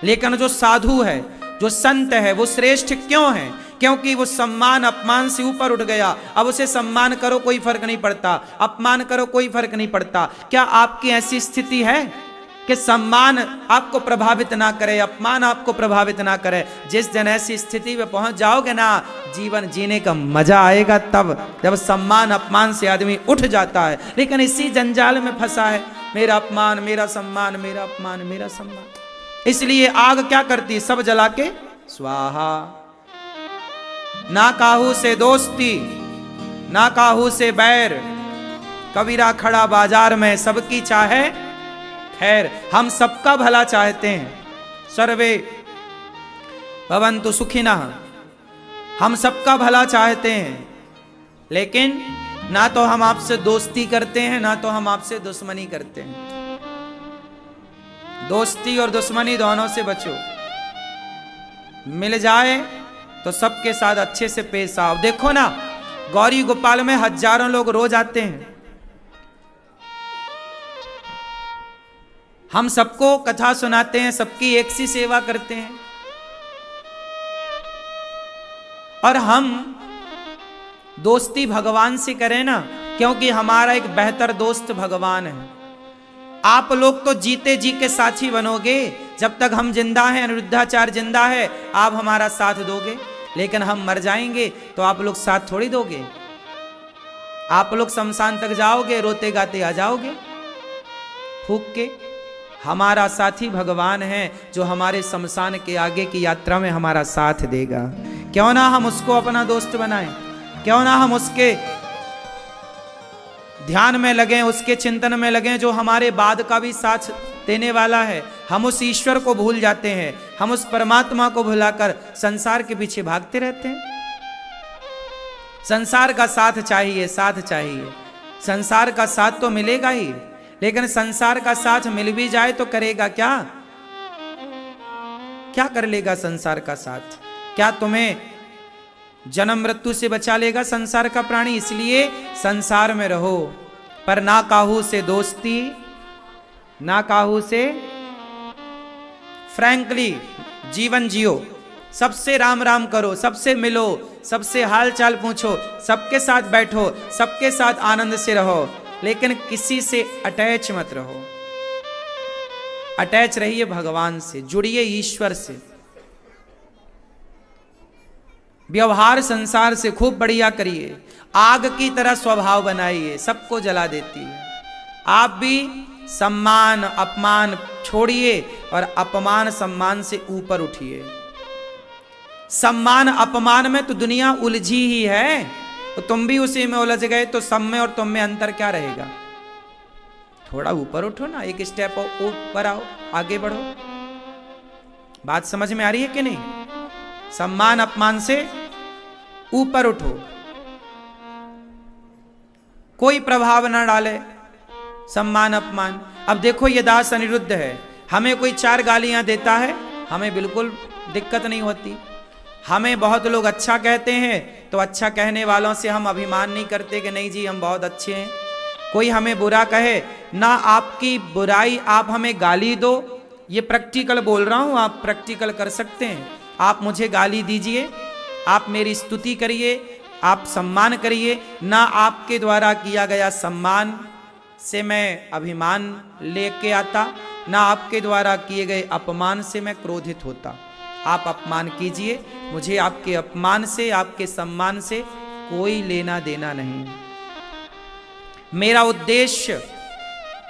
लेकिन जो साधु है, जो संत है, वो श्रेष्ठ क्यों है? क्योंकि वो सम्मान अपमान से ऊपर उठ गया। अब उसे सम्मान करो कोई फर्क नहीं पड़ता, अपमान करो कोई फर्क नहीं पड़ता। क्या आपकी ऐसी स्थिति है कि सम्मान आपको प्रभावित ना करे, अपमान आपको प्रभावित ना करे? जिस दिन ऐसी स्थिति में पहुंच जाओगे ना, जीवन जीने का मजा आएगा तब, जब सम्मान अपमान से आदमी उठ जाता है। लेकिन इसी जंजाल में फंसा है, मेरा अपमान, मेरा सम्मान, मेरा अपमान, मेरा सम्मान। इसलिए आग क्या करती? सब जला के स्वाहा। ना काहू से दोस्ती, ना काहू से बैर, कबीरा खड़ा बाजार में सबकी चाहे खैर। हम सबका भला चाहते हैं, सर्वे भवन्तु सुखिनः, हम सबका भला चाहते हैं, लेकिन ना तो हम आपसे दोस्ती करते हैं, ना तो हम आपसे दुश्मनी करते हैं। दोस्ती और दुश्मनी दोनों से बचो। मिल जाए तो सबके साथ अच्छे से पेश आओ। देखो ना, गौरी गोपाल में हजारों लोग रोज आते हैं। हम सबको कथा सुनाते हैं, सबकी एक सी सेवा करते हैं, और हम दोस्ती भगवान से करें ना, क्योंकि हमारा एक बेहतर दोस्त भगवान है। आप लोग तो जीते जी के साथी बनोगे, जब तक हम जिंदा हैं, अनिरुद्धाचार्य जिंदा है, आप हमारा साथ दोगे। लेकिन हम मर जाएंगे तो आप लोग साथ थोड़ी दोगे। आप लोग शमशान तक जाओगे, रोते गाते आ जाओगे फूक के। हमारा साथी भगवान है, जो हमारे शमशान के आगे की यात्रा में हमारा साथ देगा। क्यों ना हम उसको अपना दोस्त बनाएं, क्यों ना हम उसके ध्यान में लगें, उसके चिंतन में लगें, जो हमारे बाद का भी साथ देने वाला है। हम उस ईश्वर को भूल जाते हैं, हम उस परमात्मा को भुलाकर संसार के पीछे भागते रहते हैं। संसार का साथ चाहिए, साथ चाहिए। संसार का साथ तो मिलेगा ही, लेकिन संसार का साथ मिल भी जाए तो करेगा क्या? क्या कर लेगा संसार का साथ? क्या तुम्हें जन्म मृत्यु से बचा लेगा संसार का प्राणी? इसलिए संसार में रहो, पर ना काहू से दोस्ती, ना काहू से फ्रैंकली जीवन जियो। सबसे राम राम करो, सबसे मिलो, सबसे हाल चाल पूछो, सबके साथ बैठो, सबके साथ आनंद से रहो, लेकिन किसी से अटैच मत रहो। अटैच रहिए भगवान से, जुड़िए ईश्वर से। व्यवहार संसार से खूब बढ़िया करिए। आग की तरह स्वभाव बनाइए, सबको जला देती है। आप भी सम्मान अपमान छोड़िए और अपमान सम्मान से ऊपर उठिए। सम्मान अपमान में तो दुनिया उलझी ही है, तो तुम भी उसी में उलझ गए, तो सब में और तुम में अंतर क्या रहेगा? थोड़ा ऊपर उठो ना, एक स्टेप ऊपर आओ, आगे बढ़ो। बात समझ में आ रही है कि नहीं? सम्मान अपमान से ऊपर उठो, कोई प्रभाव न डाले सम्मान अपमान। अब देखो ये दास अनिरुद्ध है, हमें कोई 4 गालियां देता है, हमें बिल्कुल दिक्कत नहीं होती। हमें बहुत लोग अच्छा कहते हैं तो अच्छा कहने वालों से हम अभिमान नहीं करते कि नहीं जी हम बहुत अच्छे हैं। कोई हमें बुरा कहे ना, आपकी बुराई आप हमें गाली दो, ये प्रैक्टिकल बोल रहा हूं, आप प्रैक्टिकल कर सकते हैं। आप मुझे गाली दीजिए, आप मेरी स्तुति करिए, आप सम्मान करिए, ना आपके द्वारा किया गया सम्मान से मैं अभिमान लेके आता, ना आपके द्वारा किए गए अपमान से मैं क्रोधित होता। आप अपमान कीजिए, मुझे आपके अपमान से आपके सम्मान से कोई लेना देना नहीं। मेरा उद्देश्य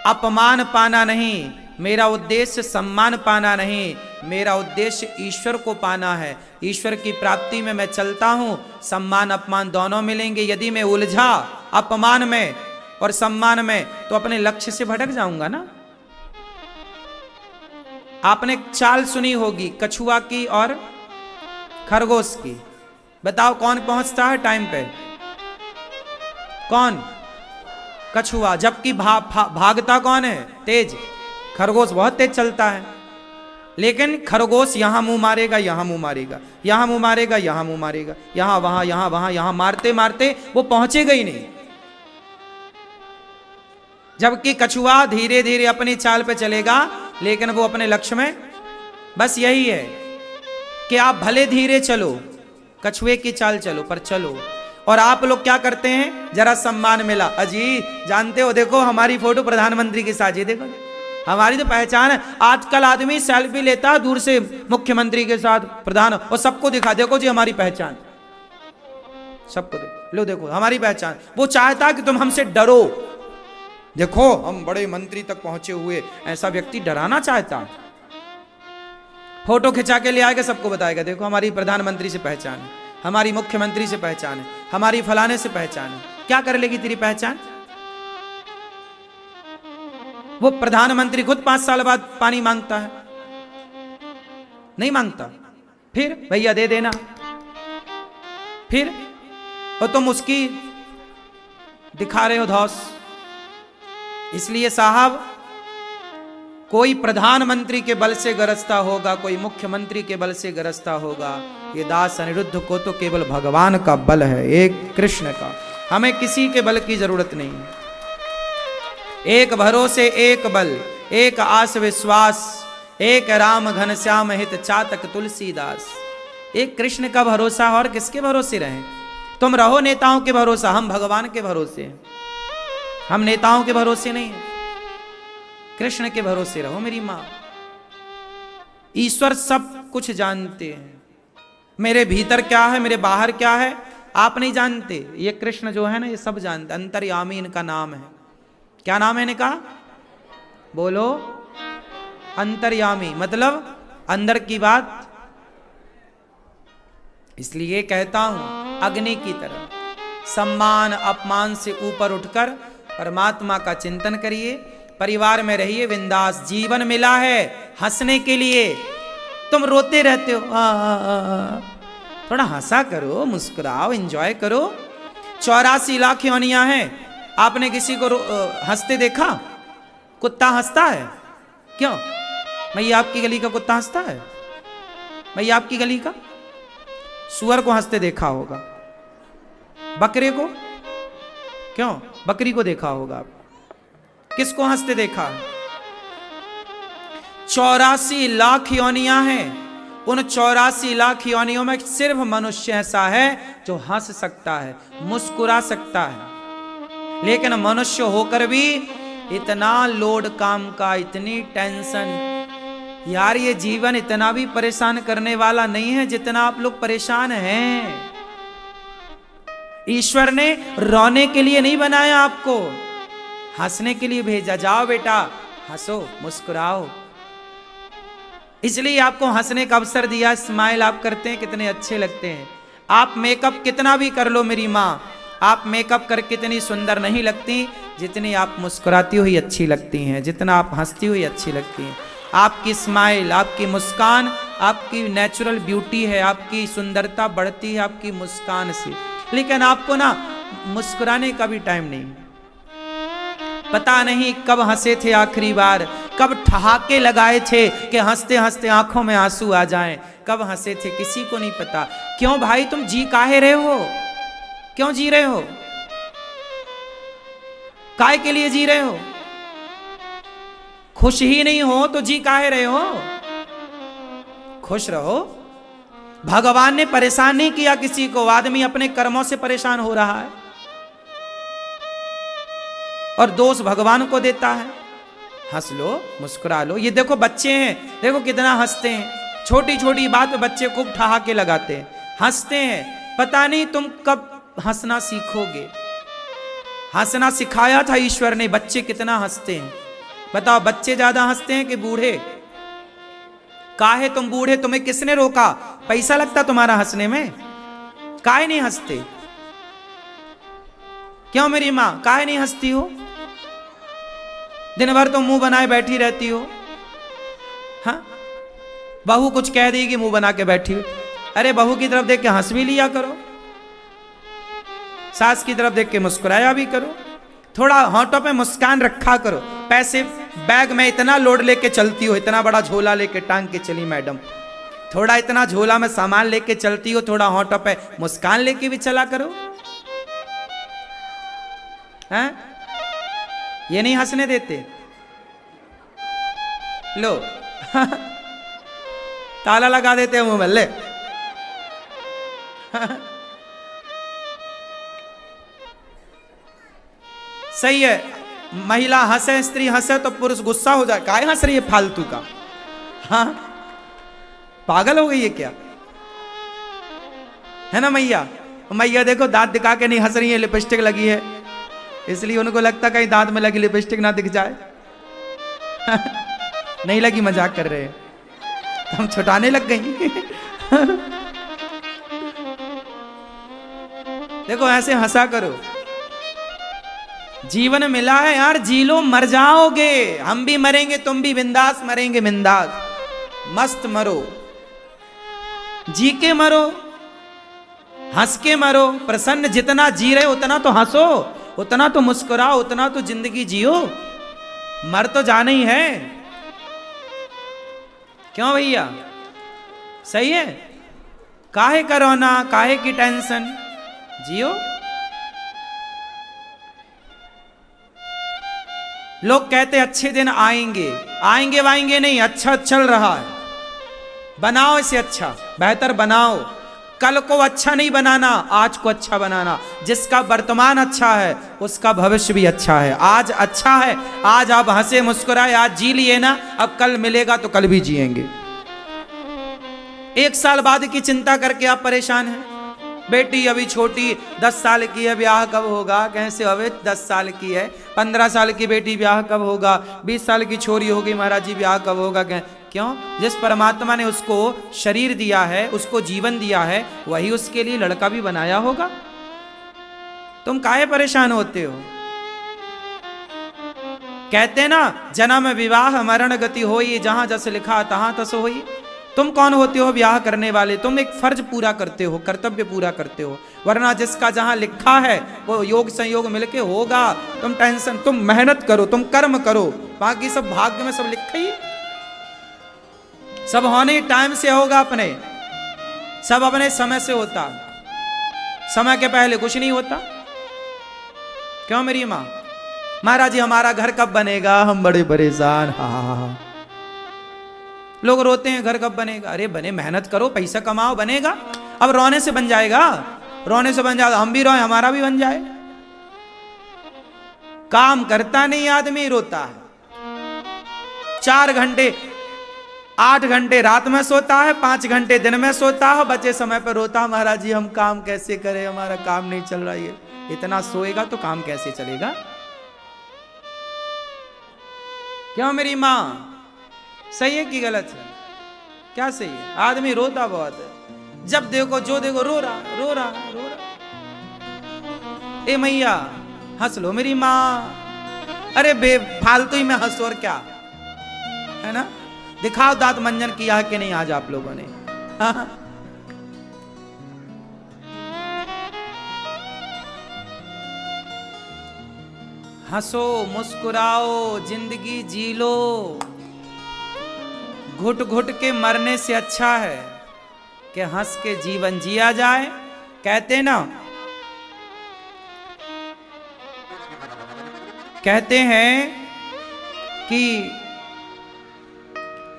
अपमान पाना नहीं, मेरा उद्देश्य सम्मान पाना नहीं, मेरा उद्देश्य ईश्वर को पाना है। ईश्वर की प्राप्ति में मैं चलता हूं, सम्मान अपमान दोनों मिलेंगे। यदि मैं उलझा अपमान में और सम्मान में तो अपने लक्ष्य से भटक जाऊंगा ना। आपने चाल सुनी होगी कछुआ की और खरगोश की, बताओ कौन पहुंचता है टाइम पे? कौन? कछुआ। जबकि भागता कौन है? तेज। खरगोश बहुत तेज चलता है, लेकिन खरगोश यहां मुंह मारेगा, यहां मुंह मारेगा, यहां मुंह मारेगा, यहां मुंह मारेगा, यहां वहां, यहां वहां, यहां मारते मारते वो पहुंचेगा ही नहीं। जबकि कछुआ धीरे धीरे अपनी चाल पे चलेगा, लेकिन वो अपने लक्ष्य में। बस यही है कि आप भले धीरे चलो, कछुए की चाल चलो, पर चलो। और आप लोग क्या करते हैं? जरा सम्मान मिला, अजी जानते हो, देखो हमारी फोटो प्रधानमंत्री के साथ, ये देखो हमारी तो पहचान है। आजकल आदमी सेल्फी लेता है दूर से मुख्यमंत्री के साथ, प्रधान, और सबको दिखा, देखो जी हमारी पहचान, सबको देखो, लो देखो हमारी पहचान। वो चाहता कि तुम हमसे डरो, देखो हम बड़े मंत्री तक पहुंचे हुए, ऐसा व्यक्ति डराना चाहता। फोटो खिंचा के ले आएगा, सबको बताएगा देखो हमारी प्रधानमंत्री से पहचान है, हमारी मुख्यमंत्री से पहचान है, हमारी फलाने से पहचान है। क्या कर लेगी तेरी पहचान? वो प्रधानमंत्री खुद 5 साल बाद पानी मांगता है, नहीं मांगता, फिर भैया दे देना, फिर और तुम उसकी दिखा रहे हो धौस। इसलिए साहब, कोई प्रधानमंत्री के बल से गरजता होगा, कोई मुख्यमंत्री के बल से गरजता होगा। ये दास अनिरुद्ध को तो केवल भगवान का बल है, एक कृष्ण का। हमें किसी के बल की जरूरत नहीं है। एक भरोसे एक बल, एक आस विश्वास, एक राम घनश्याम हित चातक तुलसीदास। एक कृष्ण का भरोसा, और किसके भरोसे रहें? तुम रहो नेताओं के भरोसा, हम भगवान के भरोसे हैं। हम नेताओं के भरोसे नहीं है, कृष्ण के भरोसे रहो मेरी मां। ईश्वर सब कुछ जानते हैं, मेरे भीतर क्या है, मेरे बाहर क्या है, आप नहीं जानते। ये कृष्ण जो है ना, ये सब जानते। अंतर्यामी इनका नाम है। क्या नाम है इनका? बोलो। अंतर्यामी मतलब अंदर की बात। इसलिए कहता हूं, अग्नि की तरह सम्मान अपमान से ऊपर उठकर परमात्मा का चिंतन करिए। परिवार में रहिए बिंदास, जीवन मिला है हंसने के लिए। तुम रोते रहते हो, थोड़ा हंसा करो, मुस्कुराओ, एंजॉय करो। 84 लाख योनियां हैं। आपने किसी को हंसते देखा? कुत्ता हंसता है? क्यों? भैया आपकी गली का कुत्ता हंसता है? भैया आपकी गली का? सुअर को हंसते देखा होगा, बकरे को? क्यों? बकरी को देखा होगा आप। किसको हंसते देखा? 84 लाख योनियां हैं। उन 84 लाख योनियों में सिर्फ मनुष्य ऐसा है जो हंस सकता है, मुस्कुरा सकता है। लेकिन मनुष्य होकर भी इतना लोड काम का, इतनी टेंशन, यार ये जीवन इतना भी परेशान करने वाला नहीं है जितना आप लोग परेशान हैं। ईश्वर ने रोने के लिए नहीं बनाया आपको, हंसने के लिए भेजा। जाओ बेटा हंसो, मुस्कुराओ। इसलिए आपको हंसने का अवसर दिया। स्माइल आप करते हैं, कितने अच्छे लगते हैं। आप मेकअप कितना भी कर लो मेरी माँ, आप मेकअप करके इतनी सुंदर नहीं लगती जितनी आप मुस्कुराती हुई अच्छी लगती हैं, जितना आप हंसती हुई अच्छी लगती हैं। आपकी स्माइल, आपकी मुस्कान आपकी नेचुरल ब्यूटी है, आपकी सुंदरता बढ़ती है आपकी मुस्कान से, लेकिन आपको ना मुस्कुराने का भी टाइम नहीं। पता नहीं कब हंसे थे आखिरी बार, कब ठहाके लगाए थे कि हंसते हंसते आंखों में आंसू आ जाएं, कब हंसे थे किसी को नहीं पता। क्यों भाई तुम जी काहे रहे हो? क्यों जी रहे हो? काहे के लिए जी रहे हो? खुश ही नहीं हो तो जी काहे रहे हो? खुश रहो। भगवान ने परेशान नहीं किया किसी को, आदमी अपने कर्मों से परेशान हो रहा है और दोष भगवान को देता है। हंस लो, मुस्कुरा लो। ये देखो बच्चे हैं, देखो कितना हंसते हैं, छोटी छोटी बात पे बच्चे खूब ठहाके लगाते हैं, हंसते हैं। पता नहीं तुम कब हंसना सीखोगे। हंसना सिखाया था ईश्वर ने, बच्चे कितना हंसते हैं। बताओ बच्चे ज्यादा हंसते हैं कि बूढ़े? काहे तुम बूढ़े, तुम्हें किसने रोका? पैसा लगता तुम्हारा हंसने में? काहे नहीं हंसते? क्यों मेरी मां काहे नहीं हंसती हो? दिन भर तो मुंह बनाए बैठी रहती हो। हाँ, बहू कुछ कह देगी मुंह बना के बैठी हो। अरे बहू की तरफ देख के हंस भी लिया करो, सास की तरफ देख के मुस्कुराया भी करो, थोड़ा होंठों पे मुस्कान रखा करो। पैसे बैग में इतना लोड लेके चलती हो, इतना बड़ा झोला लेके टांग के चली मैडम, थोड़ा इतना झोला में सामान लेके चलती हो, थोड़ा होंठों पे मुस्कान लेके भी चला करो। हैं? ये नहीं हंसने देते? लो ताला लगा देते हैं मुंह में, ले सही है। महिला हंसे, स्त्री हंसे तो पुरुष गुस्सा हो जाए, काहे हंस रही है फालतू का? हाँ, पागल हो गई है क्या? है ना मैया? मैया देखो दांत दिखा के नहीं हंस रही है, लिपस्टिक लगी है, इसलिए उनको लगता कहीं दांत में लगी लिपस्टिक ना दिख जाए। नहीं लगी, मजाक कर रहे हैं, हम छुटाने लग गई। देखो ऐसे हंसा करो। जीवन मिला है यार, जी लो, मर जाओगे, हम भी मरेंगे, तुम भी बिंदास मरेंगे, बिंदास मस्त मरो, जी के मरो, हंस के मरो, प्रसन्न। जितना जी रहे उतना तो हंसो, उतना तो मुस्कुराओ, उतना तो जिंदगी जियो, मर तो जाना ही है। क्यों भैया? सही है? काहे का रोना, काहे की टेंशन, जियो। लोग कहते अच्छे दिन आएंगे, आएंगे वाएंगे नहीं, अच्छा चल रहा है, बनाओ इसे अच्छा, बेहतर बनाओ। कल को अच्छा नहीं बनाना, आज को अच्छा बनाना। जिसका वर्तमान अच्छा है उसका भविष्य भी अच्छा है। आज अच्छा है, आज आप हंसे मुस्कुराए, आज जी लिए ना, अब कल मिलेगा तो कल भी जिएंगे। एक साल बाद की चिंता करके आप परेशान हैं। बेटी अभी छोटी 10 साल की है, ब्याह कब होगा? कैसे अबे 10 साल की है, 15 साल की बेटी, ब्याह कब होगा? 20 साल की छोरी होगी, महाराज जी ब्याह कब होगा? क्यों? जिस परमात्मा ने उसको शरीर दिया है, उसको जीवन दिया है, वही उसके लिए लड़का भी बनाया होगा। तुम काहे परेशान होते हो? कहते ना, जन्म विवाह मरण गति होई, जहां जस लिखा तहां तस होई। तुम कौन होते हो ब्याह करने वाले? तुम एक फर्ज पूरा करते हो, कर्तव्य पूरा करते हो, वरना जिसका जहां लिखा है वो योग संयोग मिलके होगा। तुम टेंशन, तुम मेहनत करो, तुम कर्म करो, बाकी सब भाग्य में सब लिखा ही, सब होने टाइम से होगा, अपने सब अपने समय से होता, समय के पहले कुछ नहीं होता। क्यों मेरी माँ? महाराज जी हमारा घर कब बनेगा, हम बड़े परेशान। हाँ, लोग रोते हैं घर कब बनेगा। अरे बने, मेहनत करो, पैसा कमाओ, बनेगा। अब रोने से बन जाएगा? रोने से बन जाएगा, हम भी रोए, हमारा भी बन जाए। काम करता नहीं आदमी, रोता है। 4 घंटे 8 घंटे रात में सोता है, 5 घंटे दिन में सोता है, बचे समय पर रोता है, महाराज जी हम काम कैसे करें, हमारा काम नहीं चल रहा है। इतना सोएगा तो काम कैसे चलेगा? क्यों मेरी माँ? सही है कि गलत है? क्या सही है? आदमी रोता बहुत है, जब देखो जो देखो रो रहा रो रहा रो रहा। ए मैया हंस लो मेरी माँ। अरे बे फालतू ही में हंसो और क्या है ना। दिखाओ दांत मंजन किया है कि नहीं आज आप लोगों ने? हाँ? हंसो मुस्कुराओ, जिंदगी जी लो। घुट घुट के मरने से अच्छा है कि हंस के जीवन जिया जाए। कहते ना, कहते हैं कि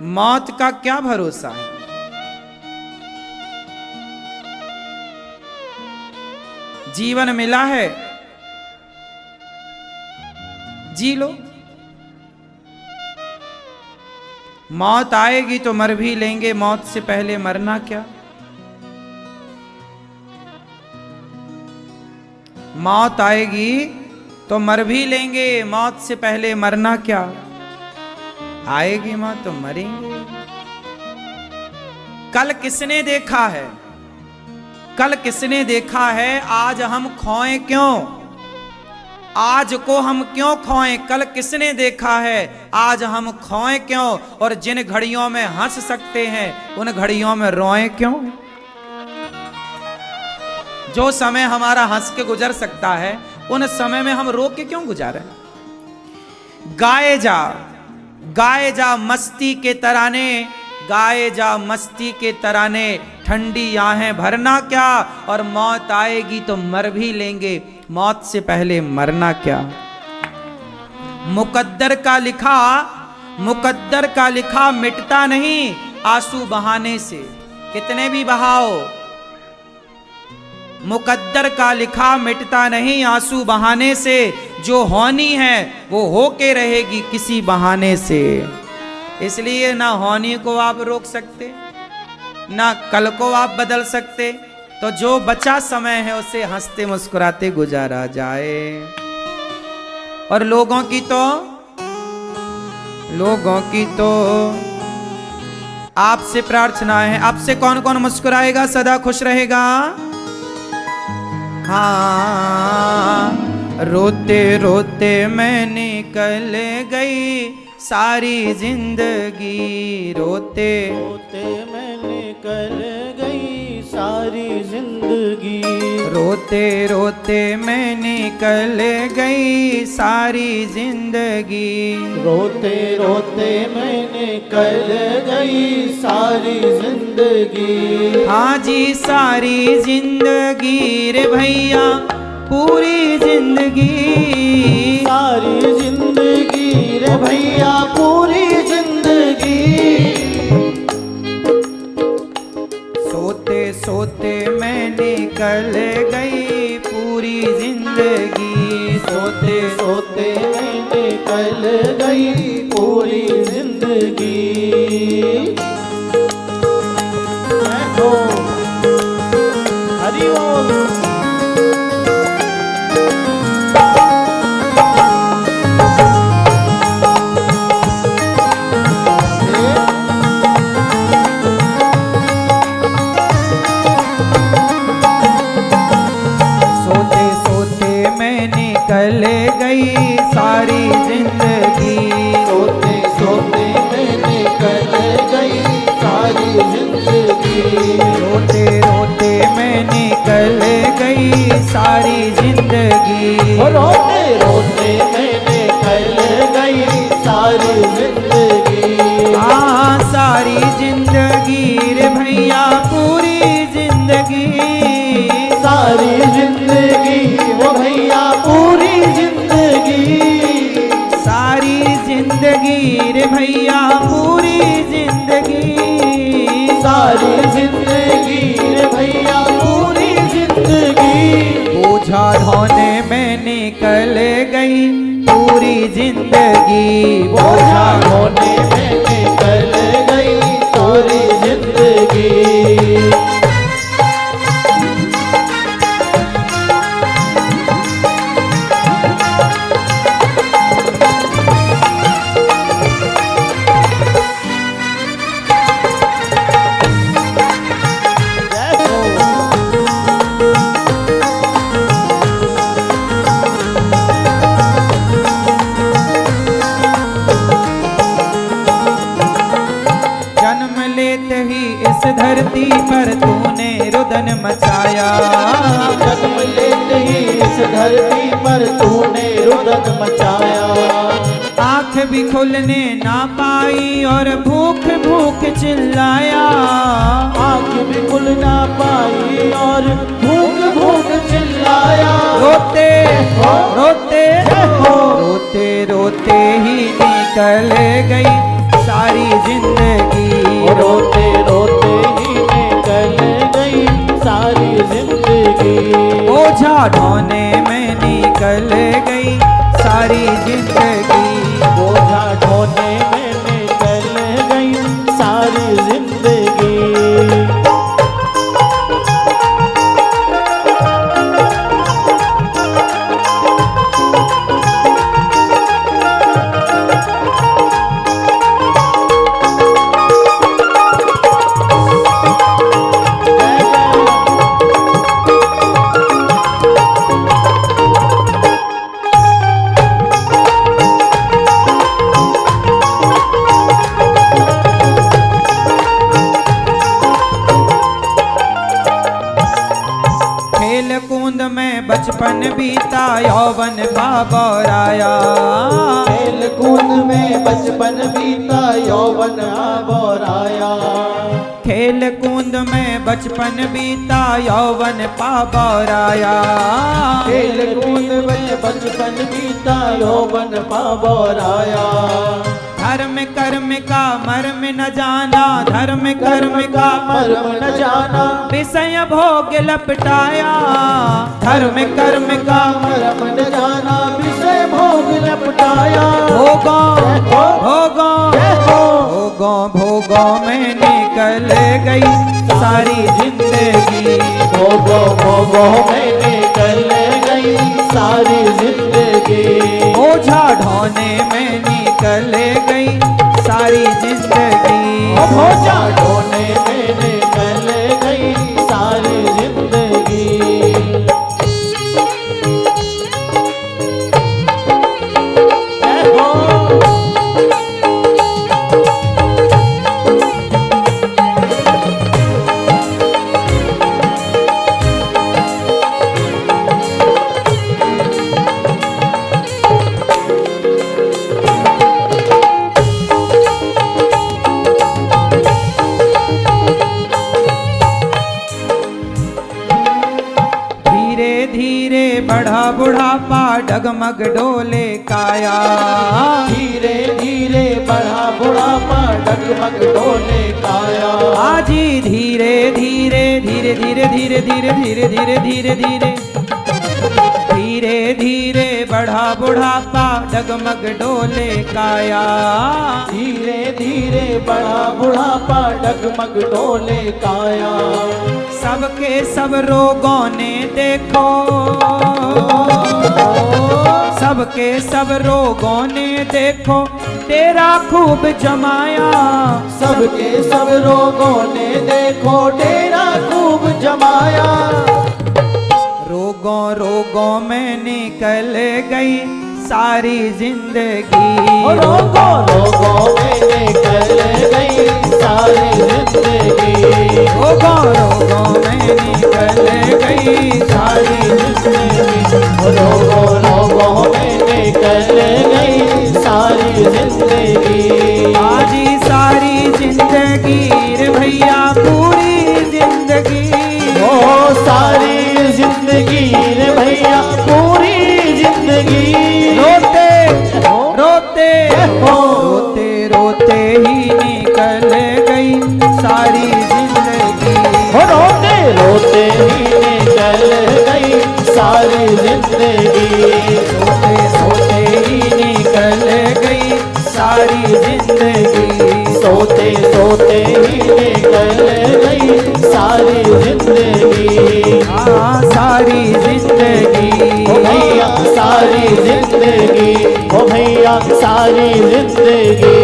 मौत का क्या भरोसा है। जीवन मिला है, जी लो। मौत आएगी तो मर भी लेंगे, मौत से पहले मरना क्या। मौत आएगी तो मर भी लेंगे, मौत से पहले मरना क्या। आएगी मौत तो मरेंगे। कल किसने देखा है, कल किसने देखा है। आज हम खोएं क्यों, आज को हम क्यों खोएं। कल किसने देखा है, आज हम खोएं क्यों। और जिन घड़ियों में हंस सकते हैं उन घड़ियों में रोएं क्यों। जो समय हमारा हंस के गुजर सकता है उन समय में हम रो के क्यों गुजारें। गाए जा, गाए जा मस्ती के तराने, गाए जा मस्ती के तराने। ठंडी आहें भरना क्या, और मौत आएगी तो मर भी लेंगे, मौत से पहले मरना क्या। मुकद्दर का लिखा, मुकद्दर का लिखा मिटता नहीं आंसू बहाने से। कितने भी बहाओ, मुकद्दर का लिखा मिटता नहीं आंसू बहाने से। जो होनी है वो होके रहेगी किसी बहाने से। इसलिए ना होनी को आप रोक सकते, ना कल को आप बदल सकते। तो जो बचा समय है उसे हंसते मुस्कुराते गुजारा जाए। और लोगों की तो, लोगों की तो आपसे प्रार्थना है। आपसे कौन कौन मुस्कुराएगा, सदा खुश रहेगा। हाँ, रोते रोते मैं निकल गई सारी जिंदगी। रोते रोते मैं निकल गई सारी जिंदगी। रोते रोते मैं निकल गई सारी जिंदगी। रोते रोते मैं निकल गई सारी जिंदगी। हाँ जी सारी जिंदगी रे भैया, पूरी जिंदगी। सारी जिंदगी रे भैया, पूरी जिंदगी। सोते सोते मैं निकल गई पूरी जिंदगी। सोते सोते मैं निकल गई पूरी जिंदगी। हरि ओम। निकल गई सारी जिंदगी। सोते सोते मैं निकल गई सारी जिंदगी। रोते रोते मैं निकल गई सारी जिंदगी। रोते रोते मैं निकल गई सारी जिंदगी। हाँ सारी जिंदगी रे भैया, पूरी जिंदगी। सारी जिंदगी वो भैया, पूरी जिंदगी। सारी जिंदगी रे भैया, पूरी जिंदगी। सारी जिंदगी रे भैया, पूरी जिंदगी। बोझा ढोने में निकल गई पूरी जिंदगी। बोझा ढोने में निकल गई पूरी जिंदगी। आया। जन्म लेते ही इस धरती पर तूने रुदन मचाया। आंख भी खुलने ना पाई और भूख भूख चिल्लाया। आँख भी खुल ना पाई और भूख भूख चिल्लाया। रोते रोते रोते रोते ही निकल गई सारी जिंदगी। रोते रोते ही निकल गई सारी जिंदगी। बोझा ढोने में निकल गई सारी जिंदगी। बोझा ढोने में निकल गई सारी जिंदगी। खेल कूद में बचपन बीता यौवन बाबराया। खेल कूद में बचपन बीता यौवन आबोराया। खेल कूद में बचपन बीता यौवन पाबराया। खेल कूद में बचपन बीता यौवन पाबोराया। धर्म कर्म का मर्म न जाना, धर्म कर्म का मर्म न जाना। विषय भोग लपटाया। धर्म कर्म का मर्म न जाना विषय भोग लपटाया। भोगों भोगों भोगों भोगों में निकल गई सारी जिंदगी। भोगों भोगों में निकल गई सारी जिंदगी। बोझा ढोने में निकल गई सारी जिंदगी। बोझा ढोने में निकल गई सारी जिंदगी। धीरे धीरे बढ़ा बुढ़ापा डगमग डोले काया। धीरे धीरे बढ़ा बुढ़ापा डगमग डोले काया। आजी धीरे धीरे धीरे धीरे धीरे धीरे धीरे धीरे धीरे धीरे धीरे धीरे बढ़ा बुढ़ापा डगमग डोले काया। धीरे धीरे बढ़ा बुढ़ापा डगमग डोले काया। सबके सब रोगों ने देखो, सबके सब रोगों ने देखो तेरा खूब जमाया। सबके सब रोगों ने देखो डेरा खूब जमाया। रोगों रोगों में निकल गई सारी जिंदगी। रोगों रोगों में निकल गई सारी जिंदगी। रोगों रोगों में निकल गई सारी जिंदगी। रोगों रोगों में निकल गई सारी जिंदगी। आजी सारी जिंदगी रे भैया पूरी जिंदगी। ओ सारी जिंदगी रे भैया पूरी जिंदगी। रोते रोते रोते रोते ही निकल गई सारी जिंदगी। रोते रोते ही निकल गई सारी जिंदगी। सोते सोते ही निकल गई सारी जिंदगी। सोते सोते ही निकल गई सारी जिंदगी। हाँ सारी जिंदगी। ओ भैया सारी जिंदगी। ओ भैया सारी जिंदगी।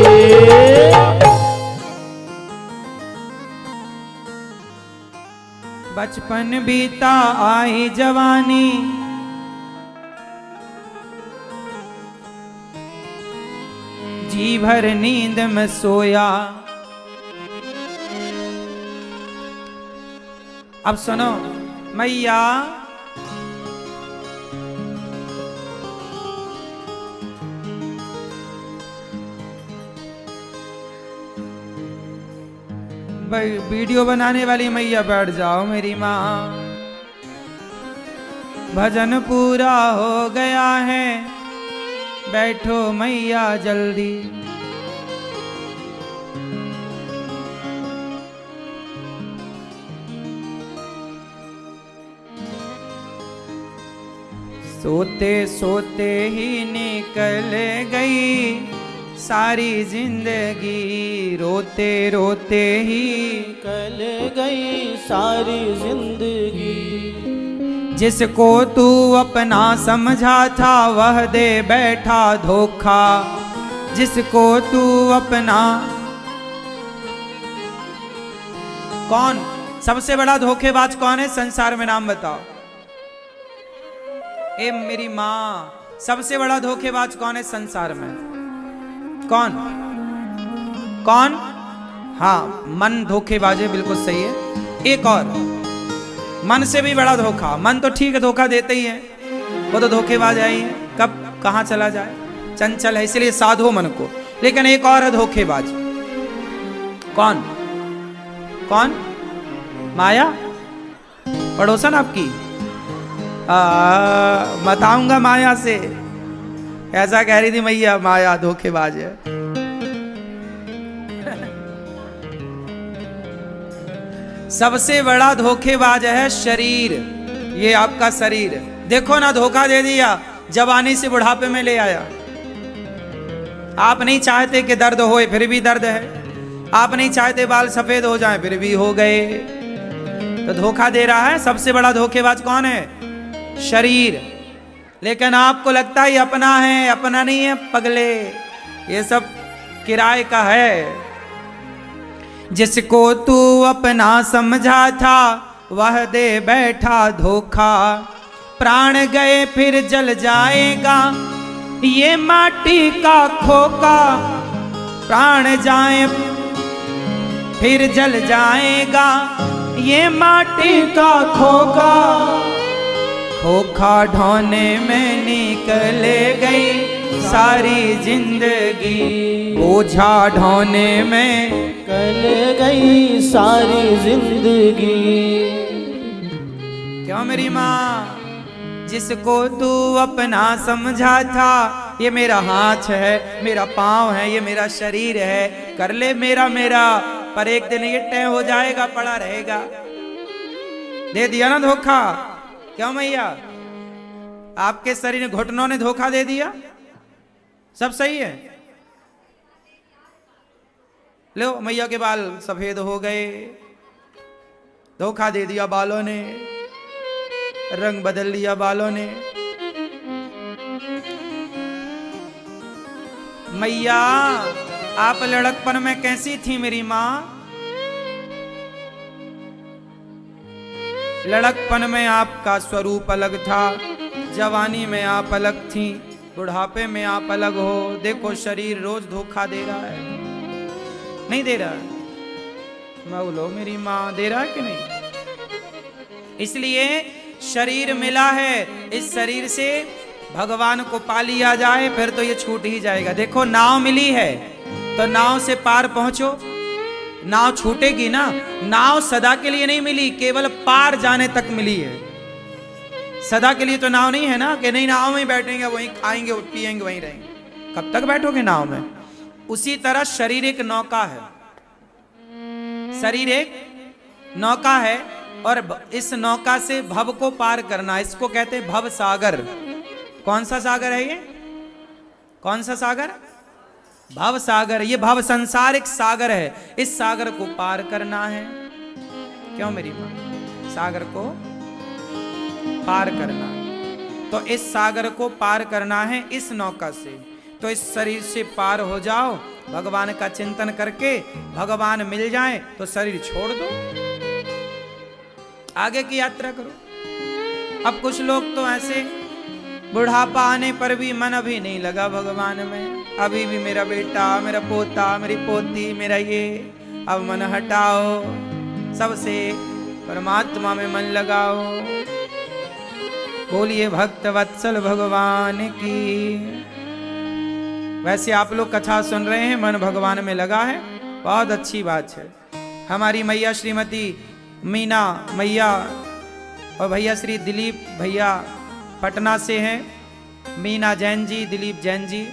बचपन बीता आई जवानी, जी भर नींद में सोया। अब सुनो, मैया वीडियो बनाने वाली मैया बैठ जाओ मेरी माँ, भजन पूरा हो गया है, बैठो मैया जल्दी। सोते सोते ही निकल गई सारी जिंदगी, रोते रोते ही निकल गई सारी जिंदगी। जिसको तू अपना समझा था वह दे बैठा धोखा, जिसको तू अपना। कौन सबसे बड़ा धोखेबाज कौन है संसार में, नाम बताओ। ए मेरी माँ, सबसे बड़ा धोखेबाज कौन है संसार में? कौन कौन? हाँ, मन धोखेबाज है, बिल्कुल सही है। एक और, मन से भी बड़ा धोखा। मन तो ठीक है, धोखा देते ही है, वो तो धोखेबाज है ही है, कब कहाँ चला जाए, चंचल है, इसलिए साधो मन को। लेकिन एक और है धोखेबाज। कौन कौन? माया, पड़ोसन आपकी। बताऊंगा माया से, ऐसा कह रही थी मैया, माया धोखेबाज है। सबसे बड़ा धोखेबाज है शरीर, ये आपका शरीर। देखो ना, धोखा दे दिया, जवानी से बुढ़ापे में ले आया। आप नहीं चाहते कि दर्द होए, फिर भी दर्द है। आप नहीं चाहते बाल सफेद हो जाएं, फिर भी हो गए। तो धोखा दे रहा है। सबसे बड़ा धोखेबाज कौन है? शरीर। लेकिन आपको लगता है अपना है, अपना नहीं है पगले, ये सब किराए का है। जिसको तू अपना समझा था वह दे बैठा धोखा, प्राण गए फिर जल जाएगा ये माटी का खोका, प्राण जाए फिर जल जाएगा ये माटी का खोका, खोखा ढोने में निकल गई सारी जिंदगी, बोझा ढोने में निकल गई सारी जिंदगी। क्यों मेरी माँ? जिसको तू अपना समझा था, ये मेरा हाथ है, मेरा पाँव है, ये मेरा शरीर है, कर ले मेरा मेरा, पर एक दिन ये तय हो जाएगा, पड़ा रहेगा। दे दिया ना धोखा। क्यों मैया? आपके शरीर ने, घुटनों ने धोखा दे दिया। सब सही है। लो, मैया के बाल सफेद हो गए, धोखा दे दिया बालों ने, रंग बदल लिया बालों ने। मैया, आप लड़कपन में कैसी थी मेरी माँ? लड़कपन में आपका स्वरूप अलग था, जवानी में आप अलग थी, बुढ़ापे में आप अलग हो। देखो शरीर रोज धोखा दे रहा है, नहीं दे रहा? बोलो मेरी माँ, दे रहा है कि नहीं? इसलिए शरीर मिला है, इस शरीर से भगवान को पा लिया जाए, फिर तो ये छूट ही जाएगा। देखो नाव मिली है तो नाव से पार पहुंचो, नाव छूटेगी ना। नाव सदा के लिए नहीं मिली, केवल पार जाने तक मिली है। सदा के लिए तो नाव नहीं है ना, कि नहीं नाव में बैठेंगे, वहीं खाएंगे पिएंगे, वहीं रहेंगे। कब तक बैठोगे नाव में? उसी तरह शरीर एक नौका है, शरीर एक नौका है, और इस नौका से भव को पार करना, इसको कहते हैं भव सागर। कौन सा सागर है ये? कौन सा सागर? भव सागर। ये भव संसार एक सागर है, इस सागर को पार करना है। क्यों मेरी मां? सागर को पार करना है, तो इस सागर को पार करना है इस नौका से। तो इस शरीर से पार हो जाओ, भगवान का चिंतन करके भगवान मिल जाए तो शरीर छोड़ दो, आगे की यात्रा करो। अब कुछ लोग तो ऐसे, बुढ़ापा आने पर भी मन अभी नहीं लगा भगवान में, अभी भी मेरा बेटा, मेरा पोता, मेरी पोती, मेरा ये, अब मन हटाओ सबसे, परमात्मा में मन लगाओ। बोलिए भक्त वत्सल भगवान की। वैसे आप लोग कथा सुन रहे हैं, मन भगवान में लगा है, बहुत अच्छी बात है। हमारी मैया श्रीमती मीना मैया और भैया श्री दिलीप भैया पटना से हैं, मीना जैन जी, दिलीप जैन जी।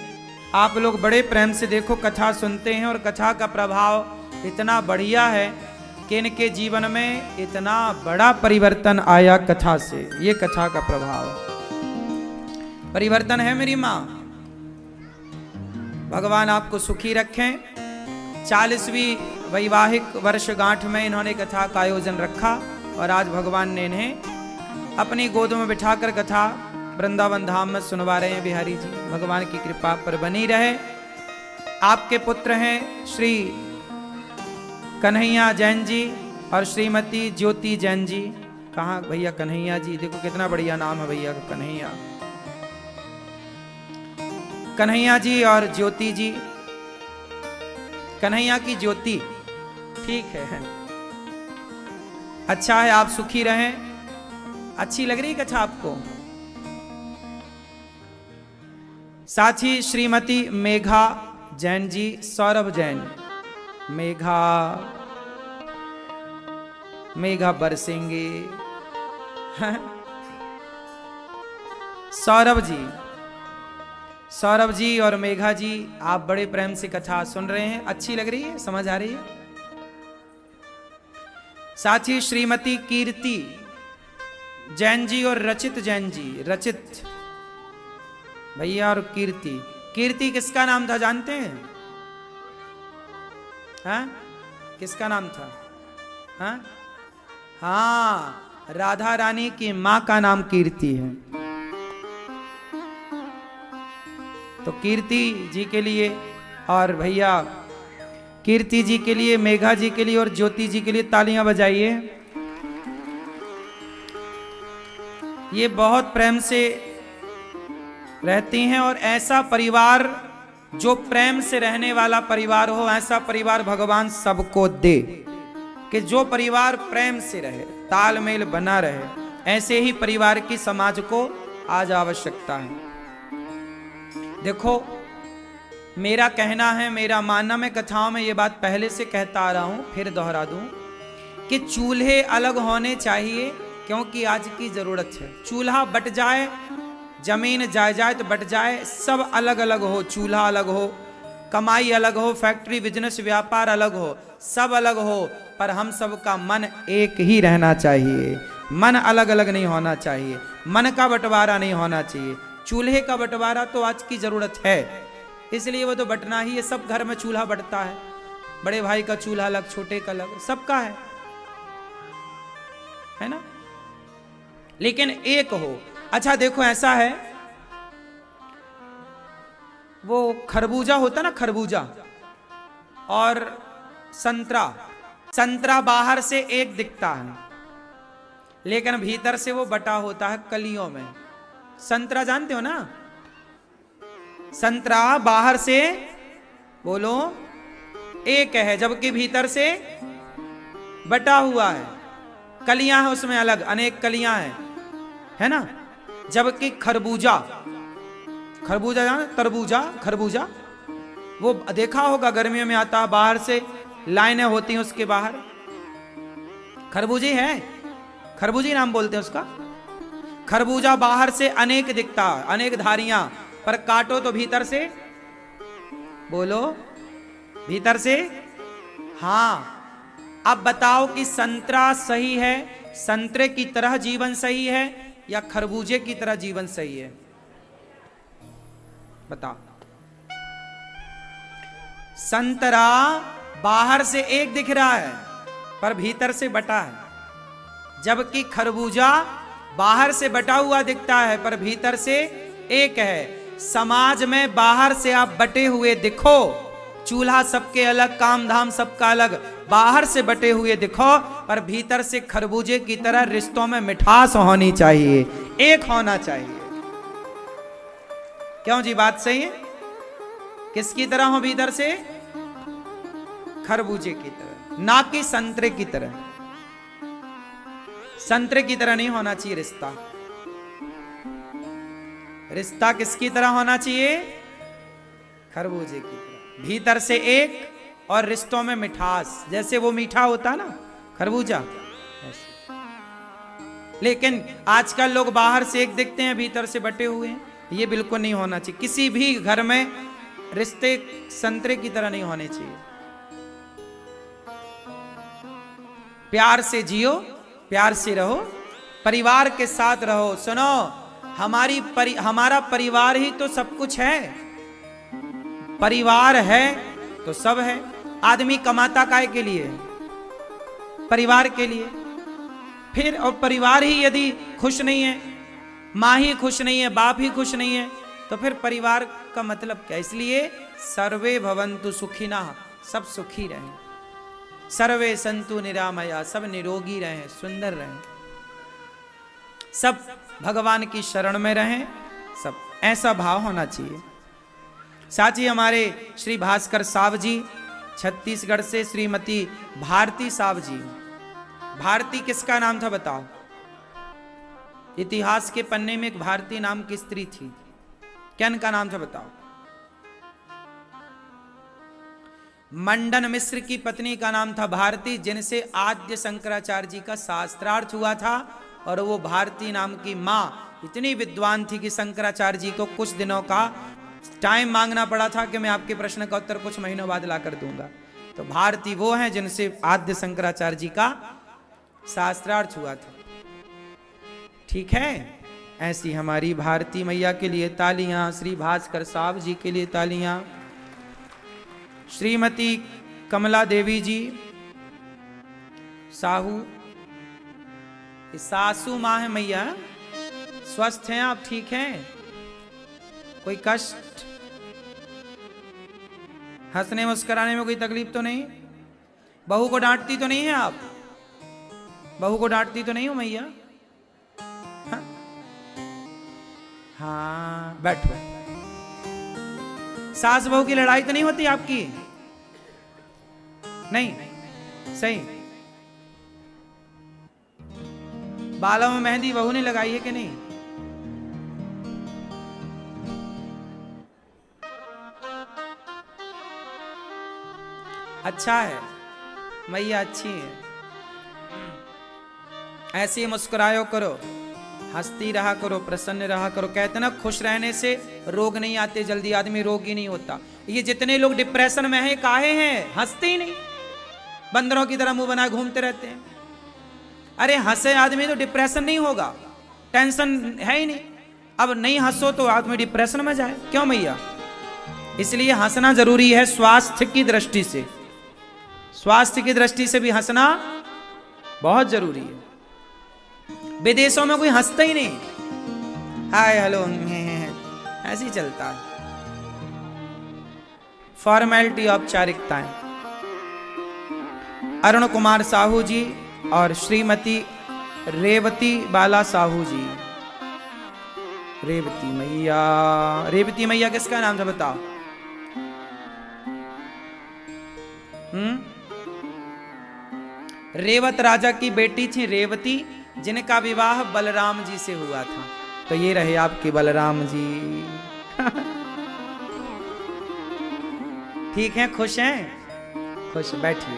आप लोग बड़े प्रेम से देखो कथा सुनते हैं और कथा का प्रभाव इतना बढ़िया है कि इनके जीवन में इतना बड़ा परिवर्तन आया कथा से। ये कथा का प्रभाव परिवर्तन है मेरी माँ। भगवान आपको सुखी रखें। 40वीं वैवाहिक वर्षगांठ में इन्होंने कथा का आयोजन रखा और आज भगवान ने इन्हें अपनी गोद में बिठाकर कथा वृंदावन धाम में सुनवा रहे हैं। बिहारी जी भगवान की कृपा पर बनी रहे। आपके पुत्र हैं श्री कन्हैया जैन जी और श्रीमती ज्योति जैन जी। कहाँ भैया कन्हैया जी, देखो कितना बढ़िया नाम है भैया का, कन्हैया। कन्हैया जी और ज्योति जी, कन्हैया की ज्योति, ठीक है, अच्छा है, आप सुखी रहें। अच्छी लग रही कथा आपको। साथ ही श्रीमती मेघा जैन जी, सौरभ जैन, मेघा बरसेंगे। सौरभ जी और मेघा जी, आप बड़े प्रेम से कथा सुन रहे हैं, अच्छी लग रही है, समझ आ रही है। साथ ही श्रीमती कीर्ति जैन जी और रचित जैन जी, रचित भैया और कीर्ति। कीर्ति किसका नाम था जानते हैं? हाँ, किसका नाम था? हाँ, राधा रानी की मां का नाम कीर्ति है। तो कीर्ति जी के लिए और भैया कीर्ति जी के लिए, मेघा जी के लिए और ज्योति जी के लिए तालियां बजाइए। ये बहुत प्रेम से रहती हैं और ऐसा परिवार जो प्रेम से रहने वाला परिवार हो, ऐसा परिवार भगवान सबको दे कि जो परिवार प्रेम से रहे, तालमेल बना रहे, ऐसे ही परिवार की समाज को आज आवश्यकता है। देखो मेरा कहना है, मेरा मानना, मैं कथाओं में ये बात पहले से कहता आ रहा हूं, फिर दोहरा दूं कि चूल्हे अलग होने चाहिए, क्योंकि आज की जरूरत है। चूल्हा बट जाए, जमीन जायदाद बट जाए, सब अलग अलग हो, चूल्हा अलग हो, कमाई अलग हो, फैक्ट्री बिजनेस व्यापार अलग हो, सब अलग हो, पर हम सब का मन एक ही रहना चाहिए। मन अलग अलग नहीं होना चाहिए, मन का बंटवारा नहीं होना चाहिए। चूल्हे का बंटवारा तो आज की जरूरत है, इसलिए वो तो बटना ही है। सब घर में चूल्हा बटता है, बड़े भाई का चूल्हा अलग, छोटे का अलग, सबका है ना, लेकिन एक हो। अच्छा देखो ऐसा है, वो खरबूजा होता ना, खरबूजा और संतरा, संतरा बाहर से एक दिखता है लेकिन भीतर से वो बटा होता है कलियों में। संतरा जानते हो ना, संतरा बाहर से बोलो एक है, जबकि भीतर से बटा हुआ है, कलियां हैं उसमें अलग, अनेक कलियां हैं, है ना। जबकि खरबूजा, खरबूजा जाना, तरबूजा, खरबूजा, वो देखा होगा गर्मियों में आता है, बाहर से लाइनें होती हैं उसके बाहर, खरबूजी है, खरबूजी नाम बोलते हैं उसका। खरबूजा बाहर से अनेक दिखता, अनेक धारियां, पर काटो तो भीतर से, बोलो भीतर से। हाँ, अब बताओ कि संतरा सही है, संतरे की तरह जीवन सही है या खरबूजे की तरह जीवन सही है? बताओ। संतरा बाहर से एक दिख रहा है पर भीतर से बटा है, जबकि खरबूजा बाहर से बटा हुआ दिखता है पर भीतर से एक है। समाज में बाहर से आप बटे हुए दिखो, चूल्हा सबके अलग, काम धाम सबका अलग, बाहर से बटे हुए दिखो पर भीतर से खरबूजे की तरह रिश्तों में मिठास होनी चाहिए, एक होना चाहिए। क्यों जी, बात सही है? किसकी तरह हो भीतर से? खरबूजे की तरह, ना कि संतरे की तरह। संतरे की तरह नहीं होना चाहिए रिश्ता। रिश्ता किसकी तरह होना चाहिए? खरबूजे की तरह, भीतर से एक और रिश्तों में मिठास। जैसे वो मीठा होता ना खरबूजा, ऐसे। लेकिन आजकल लोग बाहर से एक दिखते हैं, भीतर से बटे हुए हैं। ये बिल्कुल नहीं होना चाहिए। किसी भी घर में रिश्ते संतरे की तरह नहीं होने चाहिए। प्यार से जियो, प्यार से रहो, परिवार के साथ रहो। सुनो, हमारा परिवार ही तो सब कुछ है। परिवार है तो सब है। आदमी कमाता काहे के लिए? परिवार के लिए। फिर और परिवार ही यदि खुश नहीं है, माँ ही खुश नहीं है, बाप ही खुश नहीं है, तो फिर परिवार का मतलब क्या? इसलिए सर्वे भवन्तु सुखिनः, सब सुखी रहें। सर्वे सन्तु निरामया, सब निरोगी रहें, सुंदर रहें, सब भगवान की शरण में रहें, सब ऐसा भाव होना चाहिए। साथ ही हमारे श्री भास्कर साहब जी छत्तीसगढ़ से, श्रीमती भारती साहब जी। भारती किसका नाम था बताओ? इतिहास के पन्ने में एक भारती नाम की स्त्री थी, क्या इनका नाम था बताओ? मंडन मिश्र की पत्नी का नाम था भारती, जिनसे आद्य शंकराचार्य जी का शास्त्रार्थ हुआ था। और वो भारती नाम की माँ इतनी विद्वान थी कि शंकराचार्य जी को कुछ दिनों का टाइम मांगना पड़ा था कि मैं आपके प्रश्न का उत्तर कुछ महीनों बाद ला कर दूंगा। तो भारती वो हैं जिनसे आद्य शंकराचार्य जी का शास्त्रार्थ हुआ था। ठीक है, ऐसी हमारी भारती मैया के लिए तालियां, श्री भास्कर साहब जी के लिए तालियां, श्रीमती कमला देवी जी साहू, सासू माँ है मैया, स्वस्थ हैं आप? ठीक हैं? कोई कष्ट, हंसने मुस्कुराने में कोई तकलीफ तो नहीं? बहू को डांटती तो नहीं है आप? बहू को डांटती तो नहीं हो मैया? हाँ, बैठो। सास बहू की लड़ाई तो नहीं होती आपकी? नहीं, सही। बालों में मेहंदी बहू ने लगाई है कि नहीं? अच्छा है, मैया अच्छी है। ऐसे ही मुस्कुरायो करो, हंसती रहा करो, प्रसन्न रहा करो। कहते ना, खुश रहने से रोग नहीं आते जल्दी, आदमी रोगी नहीं होता। ये जितने लोग डिप्रेशन में हैं, काहे हैं? हंसते ही नहीं, बंदरों की तरह मुंह बनाए घूमते रहते हैं। अरे हंसे आदमी तो डिप्रेशन नहीं होगा, टेंशन है ही नहीं। अब नहीं हंसो तो आदमी डिप्रेशन में जाए, क्यों मैया? इसलिए हंसना जरूरी है स्वास्थ्य की दृष्टि से। स्वास्थ्य की दृष्टि से भी हंसना बहुत जरूरी है। विदेशों में कोई हंसता ही नहीं, हाय हेलो ऐसे ही चलता है, फॉर्मेलिटी, औपचारिकताएं। अरुण कुमार साहू जी और श्रीमती रेवती बाला साहू जी। रेवती मैया, रेवती मैया किसका नाम था बताओ? रेवत राजा की बेटी थी रेवती, जिनका विवाह बलराम जी से हुआ था। तो ये रहे आपके बलराम जी। ठीक है, खुश हैं? खुश, बैठिए।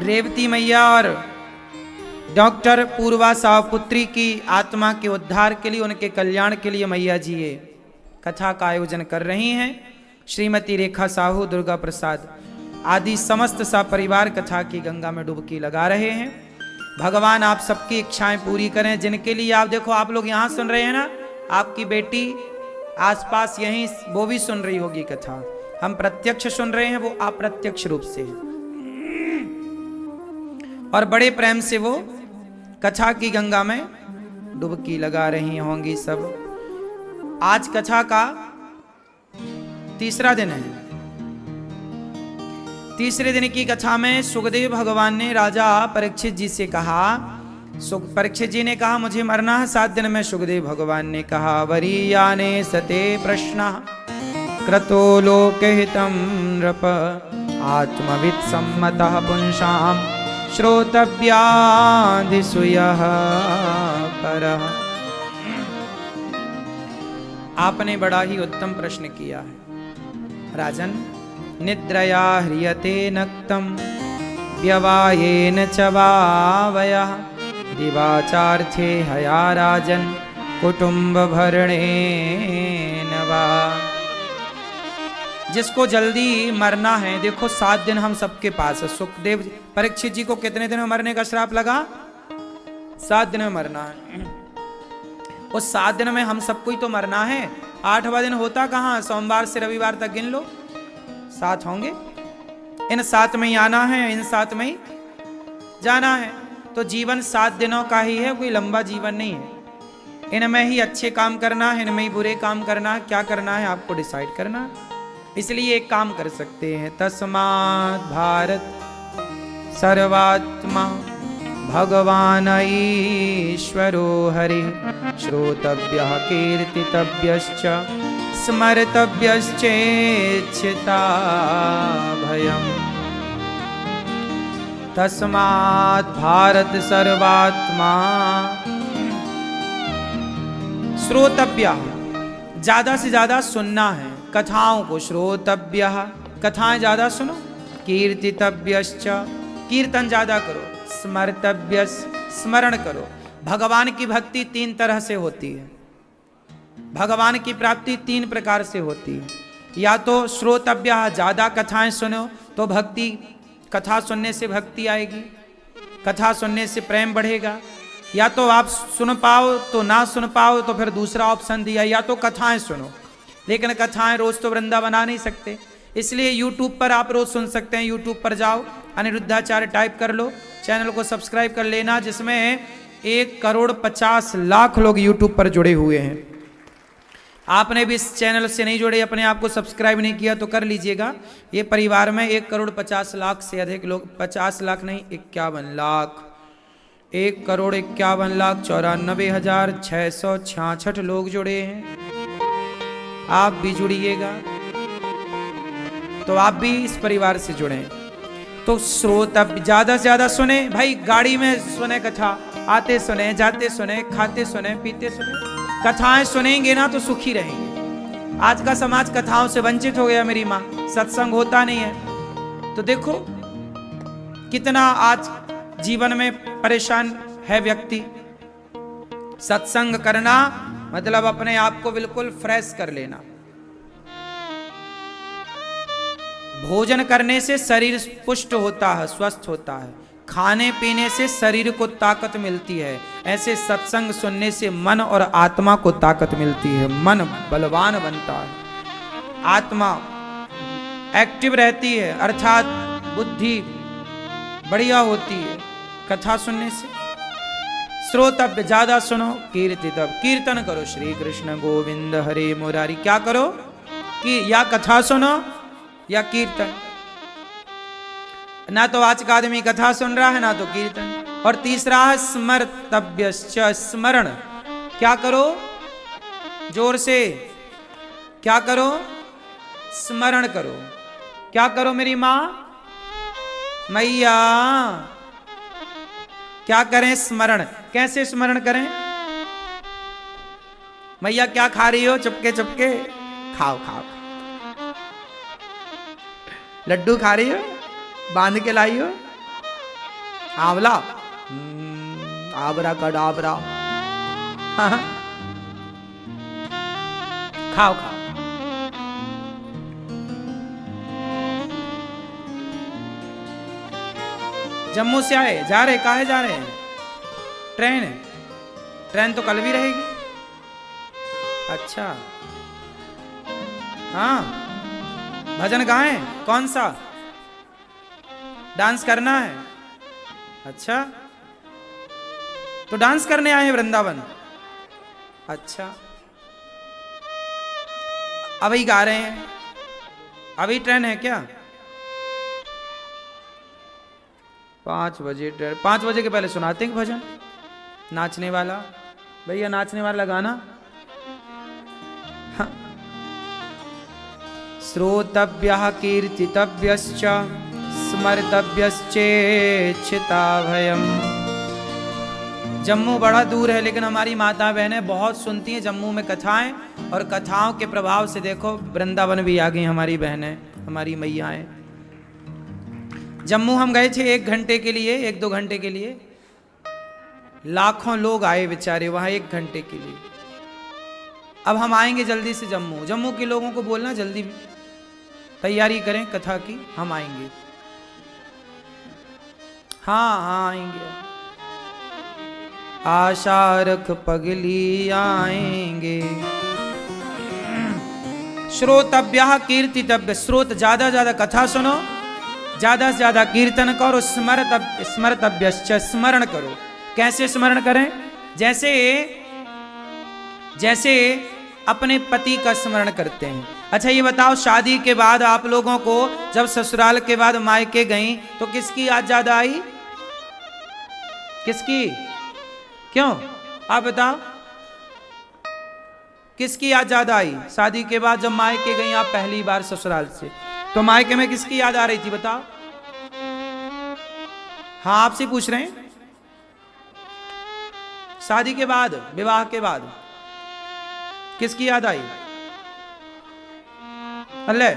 रेवती मैया और डॉक्टर पूर्वा साहु पुत्री की आत्मा के उद्धार के लिए, उनके कल्याण के लिए मैया जी ये कथा का आयोजन कर रही हैं। श्रीमती रेखा साहू, दुर्गा प्रसाद आदि समस्त सा परिवार कथा की गंगा में डुबकी लगा रहे हैं। भगवान आप सबकी इच्छाएं पूरी करें। जिनके लिए आप देखो, आप लोग यहाँ सुन रहे हैं ना, आपकी बेटी आसपास यहीं वो भी सुन रही होगी कथा। हम प्रत्यक्ष सुन रहे हैं, वो अप्रत्यक्ष रूप से, और बड़े प्रेम से वो कथा की गंगा में डुबकी लगा रही होंगी सब। आज कथा का तीसरा दिन है। तीसरे दिन की कथा में सुखदेव भगवान ने राजा परीक्षित जी से कहा, परीक्षित जी ने कहा मुझे मरना है 7 दिन में। सुखदेव भगवान ने कहा, वरीयाने सते प्रश्न क्रतो लोकहितं नृप आत्मवित् सम्मतः पुंसां श्रोतव्यादिषु यः परः। आपने बड़ा ही उत्तम प्रश्न किया है राजन। निद्रया ह्रियते नक्तं व्यवायेन च वावयः दिवाचार्थे हया राजन कुटुंब भरणेन वा। जिसको जल्दी मरना है, देखो 7 दिन हम सबके पास है। सुखदेव परीक्षित जी को कितने दिन में मरने का श्राप लगा? 7 दिन में मरना है। उस 7 दिन में हम सबको ही तो मरना है। 8वां दिन होता कहाँ? सोमवार से रविवार तक गिन लो, 7 होंगे। इन 7 में ही आना है, इन 7 में ही जाना है। तो जीवन 7 दिनों का ही है, कोई लंबा जीवन नहीं है। इनमें ही अच्छे काम करना है, इनमें ही बुरे काम करना है। क्या करना है आपको डिसाइड करना है। इसलिए एक काम कर सकते हैं, तस्मात् भारत सर्वात्मा भगवान ईश्वरो हरि श्रोतव्यः कीर्तितव्यश्च स्मर्तव्यश्चेच्छिता भयम्। तस्मात् भारत सर्वात्मा श्रोतव्यः, ज्यादा से ज्यादा सुनना है कथाओं को। श्रोतव्यः, कथाएं ज्यादा सुनो। कीर्तितव्यश्च, कीर्तन ज्यादा करो। स्मर्तव्य, स्मरण करो। भगवान की भक्ति 3 तरह से होती है। भगवान की प्राप्ति 3 प्रकार से होती है। या तो श्रोतव्य, ज्यादा कथाएं सुनो तो भक्ति, कथा सुनने से भक्ति आएगी, कथा सुनने से प्रेम बढ़ेगा। या तो आप सुन पाओ तो ना सुन पाओ तो फिर दूसरा ऑप्शन दिया, या तो कथाएं सुनो। लेकिन कथाएं रोज तो वृंदा बना नहीं सकते, इसलिए YouTube पर आप रोज सुन सकते हैं। YouTube पर जाओ, अनिरुद्धाचार्य टाइप कर लो, चैनल को सब्सक्राइब कर लेना, जिसमें 1,50,00,000 लोग YouTube पर जुड़े हुए हैं। आपने भी इस चैनल से नहीं जुड़े, अपने आप को सब्सक्राइब नहीं किया तो कर लीजिएगा। ये परिवार में 1,50,00,000 से अधिक लोग, 50 लाख नहीं 51 लाख, 1,51,94,666 लोग जुड़े हैं। आप भी जुड़िएगा तो आप भी इस परिवार से जुड़े। तो श्रोता ज्यादा से ज्यादा सुने भाई। गाड़ी में सुने कथा, आते सुने, जाते सुने, खाते सुने, पीते सुने। कथाएं सुनेंगे ना तो सुखी रहेंगे। आज का समाज कथाओं से वंचित हो गया मेरी माँ, सत्संग होता नहीं है। तो देखो कितना आज जीवन में परेशान है व्यक्ति। सत्संग करना मतलब अपने आप को बिल्कुल फ्रेश कर लेना। भोजन करने से शरीर पुष्ट होता है, स्वस्थ होता है। खाने पीने से शरीर को ताकत मिलती है। ऐसे सत्संग सुनने से मन और आत्मा को ताकत मिलती है। मन बलवान बनता है, आत्मा एक्टिव रहती है, अर्थात बुद्धि बढ़िया होती है कथा सुनने से। श्रोतव्य, ज्यादा सुनो। कीर्तितव्य, कीर्तन करो। श्री कृष्ण गोविंद हरे मुरारी। क्या करो कि या कथा सुनो या कीर्तन। ना तो आज का आदमी कथा सुन रहा है, ना तो कीर्तन। और तीसरा है स्मर्तव्यश्च, स्मरण। क्या करो? जोर से क्या करो? स्मरण करो। क्या करो मेरी माँ? मैया क्या करें? स्मरण। कैसे स्मरण करें? मैया क्या खा रही हो? चुपके चुपके खाओ खाओ। लड्डू खा रही हो? बांध के लाई हो? आंवला? आबरा कडाबरा। हाँ। खाओ खाओ। जम्मू से आए, जा रहे? काहे जा रहे हैं? ट्रेन है? ट्रेन तो कल भी रहेगी। अच्छा हाँ, भजन गाएं? कौन सा? डांस करना है? अच्छा, तो डांस करने आए हैं वृंदावन? अच्छा, अभी गा रहे हैं? अभी ट्रेन है क्या? 5 बजे ट्रेन। 5 बजे के पहले सुनाते हैं भजन। नाचने वाला, भैया नाचने वाला गाना। हाँ। श्रोतव्यः कीर्तितव्यश्च स्मर्तव्यश्चेच्छिता भयम। जम्मू बड़ा दूर है, लेकिन हमारी माता बहनें बहुत सुनती हैं जम्मू में कथाएं, और कथाओं के प्रभाव से देखो वृंदावन भी आ गई हमारी बहनें, हमारी मैयाएं। जम्मू हम गए थे 1 घंटे के लिए, 1-2 घंटे के लिए। लाखों लोग आए बेचारे वहां 1 घंटे के लिए। अब हम आएंगे जल्दी से जम्मू। जम्मू के लोगों को बोलना जल्दी तैयारी करें कथा की, हम आएंगे। हाँ हाँ आएंगे, आशा रख पगली आएंगे। श्रोतव्य कीर्तितव्य, स्रोत ज्यादा ज्यादा कथा सुनो, ज्यादा से ज्यादा कीर्तन करो, स्मर्तव्य स्मरण करो। कैसे स्मरण करें? जैसे अपने पति का स्मरण करते हैं। अच्छा ये बताओ, शादी के बाद आप लोगों को जब ससुराल के बाद मायके गई तो किसकी याद ज्यादा आई? किसकी? क्यों? आप बताओ, किसकी याद ज्यादा आई? शादी के बाद जब मायके गई आप पहली बार ससुराल से, तो मायके में किसकी याद आ रही थी बताओ? हाँ आपसे पूछ रहे हैं। शादी के बाद, विवाह के बाद किसकी याद आई? अल्ले,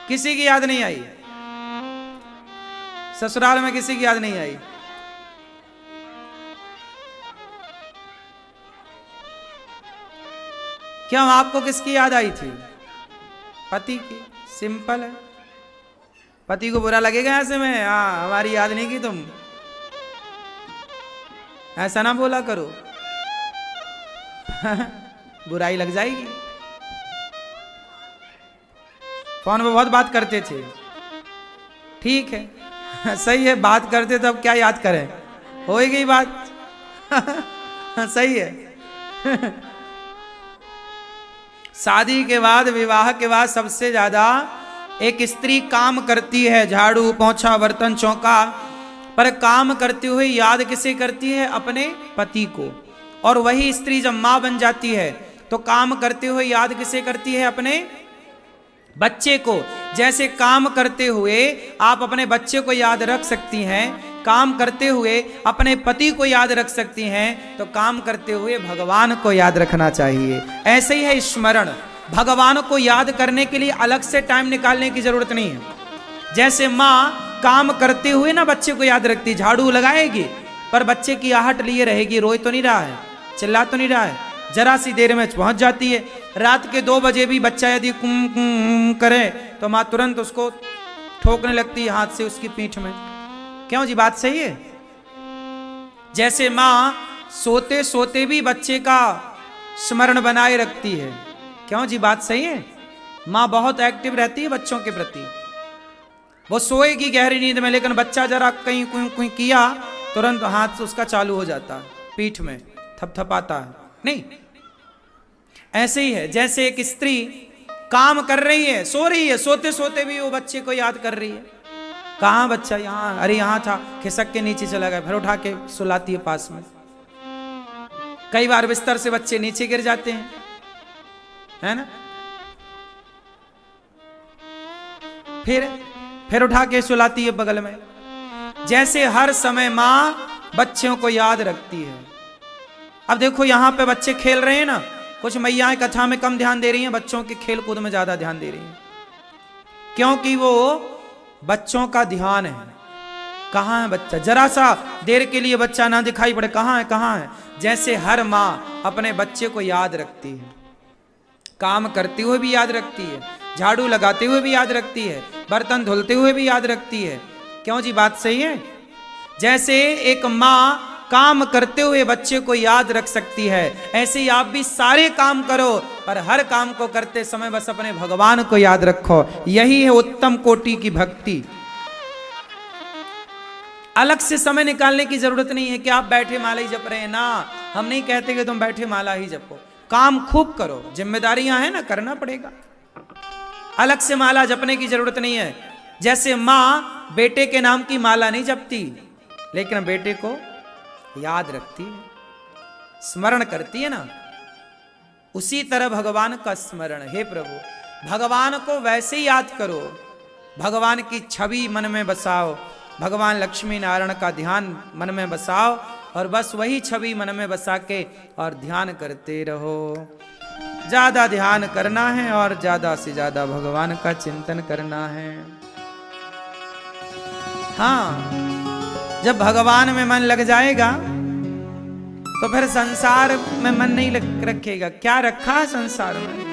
किसी की याद नहीं आई? ससुराल में किसी की याद नहीं आई? क्यों? आपको किसकी याद आई थी? पति की। सिंपल है। पति को बुरा लगेगा ऐसे में, हाँ हमारी याद नहीं की तुम, ऐसा ना बोला करो। बुराई लग जाएगी। फोन पे बहुत बात करते थे, ठीक है सही है, बात करते तब क्या याद करें, हो ही गई बात। सही है। शादी के बाद, विवाह के बाद सबसे ज्यादा एक स्त्री काम करती है, झाड़ू पोंछा बर्तन चौका, पर काम करते हुए याद किसे करती है? अपने पति को। और वही स्त्री जब मां बन जाती है तो काम करते हुए याद किसे करती है? अपने बच्चे को। जैसे काम करते हुए आप अपने बच्चे को याद रख सकती हैं, काम करते हुए अपने पति को याद रख सकती हैं, तो काम करते हुए भगवान को याद रखना चाहिए। ऐसे ही है स्मरण। भगवान को याद करने के लिए अलग से टाइम निकालने की जरूरत नहीं है। जैसे माँ काम करते हुए ना बच्चे को याद रखती, झाड़ू लगाएगी पर बच्चे की आहट लिए रहेगी, रोए तो नहीं रहा है, चिल्ला तो नहीं रहा है, जरा सी देर में पहुंच जाती है। रात के 2 बजे भी बच्चा यदि कुम कुम करे तो माँ तुरंत उसको ठोकने लगती है हाथ से उसकी पीठ में। क्यों जी? बात सही है। जैसे माँ सोते सोते भी बच्चे का स्मरण बनाए रखती है। क्यों जी? बात सही है। माँ बहुत एक्टिव रहती है बच्चों के प्रति। वो सोएगी गहरी नींद में, लेकिन बच्चा जरा कहीं कोई किया तुरंत हाथ से उसका चालू हो जाता है, पीठ में थपथपाता है। नहीं, ऐसे ही है। जैसे एक स्त्री काम कर रही है, सो रही है, सोते सोते भी वो बच्चे को याद कर रही है। कहाँ बच्चा? यहाँ, अरे यहाँ था, खिसक के नीचे चला गया, फिर उठा के सुलाती है पास में। कई बार बिस्तर से बच्चे नीचे गिर जाते हैं, है ना, फिर उठा के सुलाती है बगल में। जैसे हर समय माँ बच्चों को याद रखती है। अब देखो यहाँ पे बच्चे खेल रहे हैं ना, कुछ मैयाएं कथा में कम ध्यान दे रही हैं, बच्चों के खेल कूद में ज्यादा ध्यान दे रही हैं, क्योंकि वो बच्चों का ध्यान है। कहाँ है बच्चा? जरा सा देर के लिए बच्चा ना दिखाई पड़े, कहाँ है कहाँ है। जैसे हर माँ अपने बच्चे को याद रखती है, काम करते हुए भी याद रखती है, झाड़ू लगाते हुए भी याद रखती है, बर्तन धुलते हुए भी याद रखती है। क्यों जी? बात सही है। जैसे एक माँ काम करते हुए बच्चे को याद रख सकती है, ऐसे ही आप भी सारे काम करो, पर हर काम को करते समय बस अपने भगवान को याद रखो। यही है उत्तम कोटि की भक्ति। अलग से समय निकालने की जरूरत नहीं है कि आप बैठे माला ही जप रहे हैं ना। हम नहीं कहते कि तुम बैठे माला ही जपो, काम खूब करो, जिम्मेदारियां हैं ना, करना पड़ेगा। अलग से माला जपने की जरूरत नहीं है। जैसे माँ बेटे के नाम की माला नहीं जपती, लेकिन बेटे को याद रखती है, स्मरण करती है ना, उसी तरह भगवान का स्मरण। हे प्रभु, भगवान को वैसे ही याद करो, भगवान की छवि मन में बसाओ, भगवान लक्ष्मी नारायण का ध्यान मन में बसाओ और बस वही छवि मन में बसा के और ध्यान करते रहो। ज्यादा ध्यान करना है और ज्यादा से ज्यादा भगवान का चिंतन करना है। हाँ, जब भगवान में मन लग जाएगा तो फिर संसार में मन नहीं रखेगा। क्या रखा है संसार में?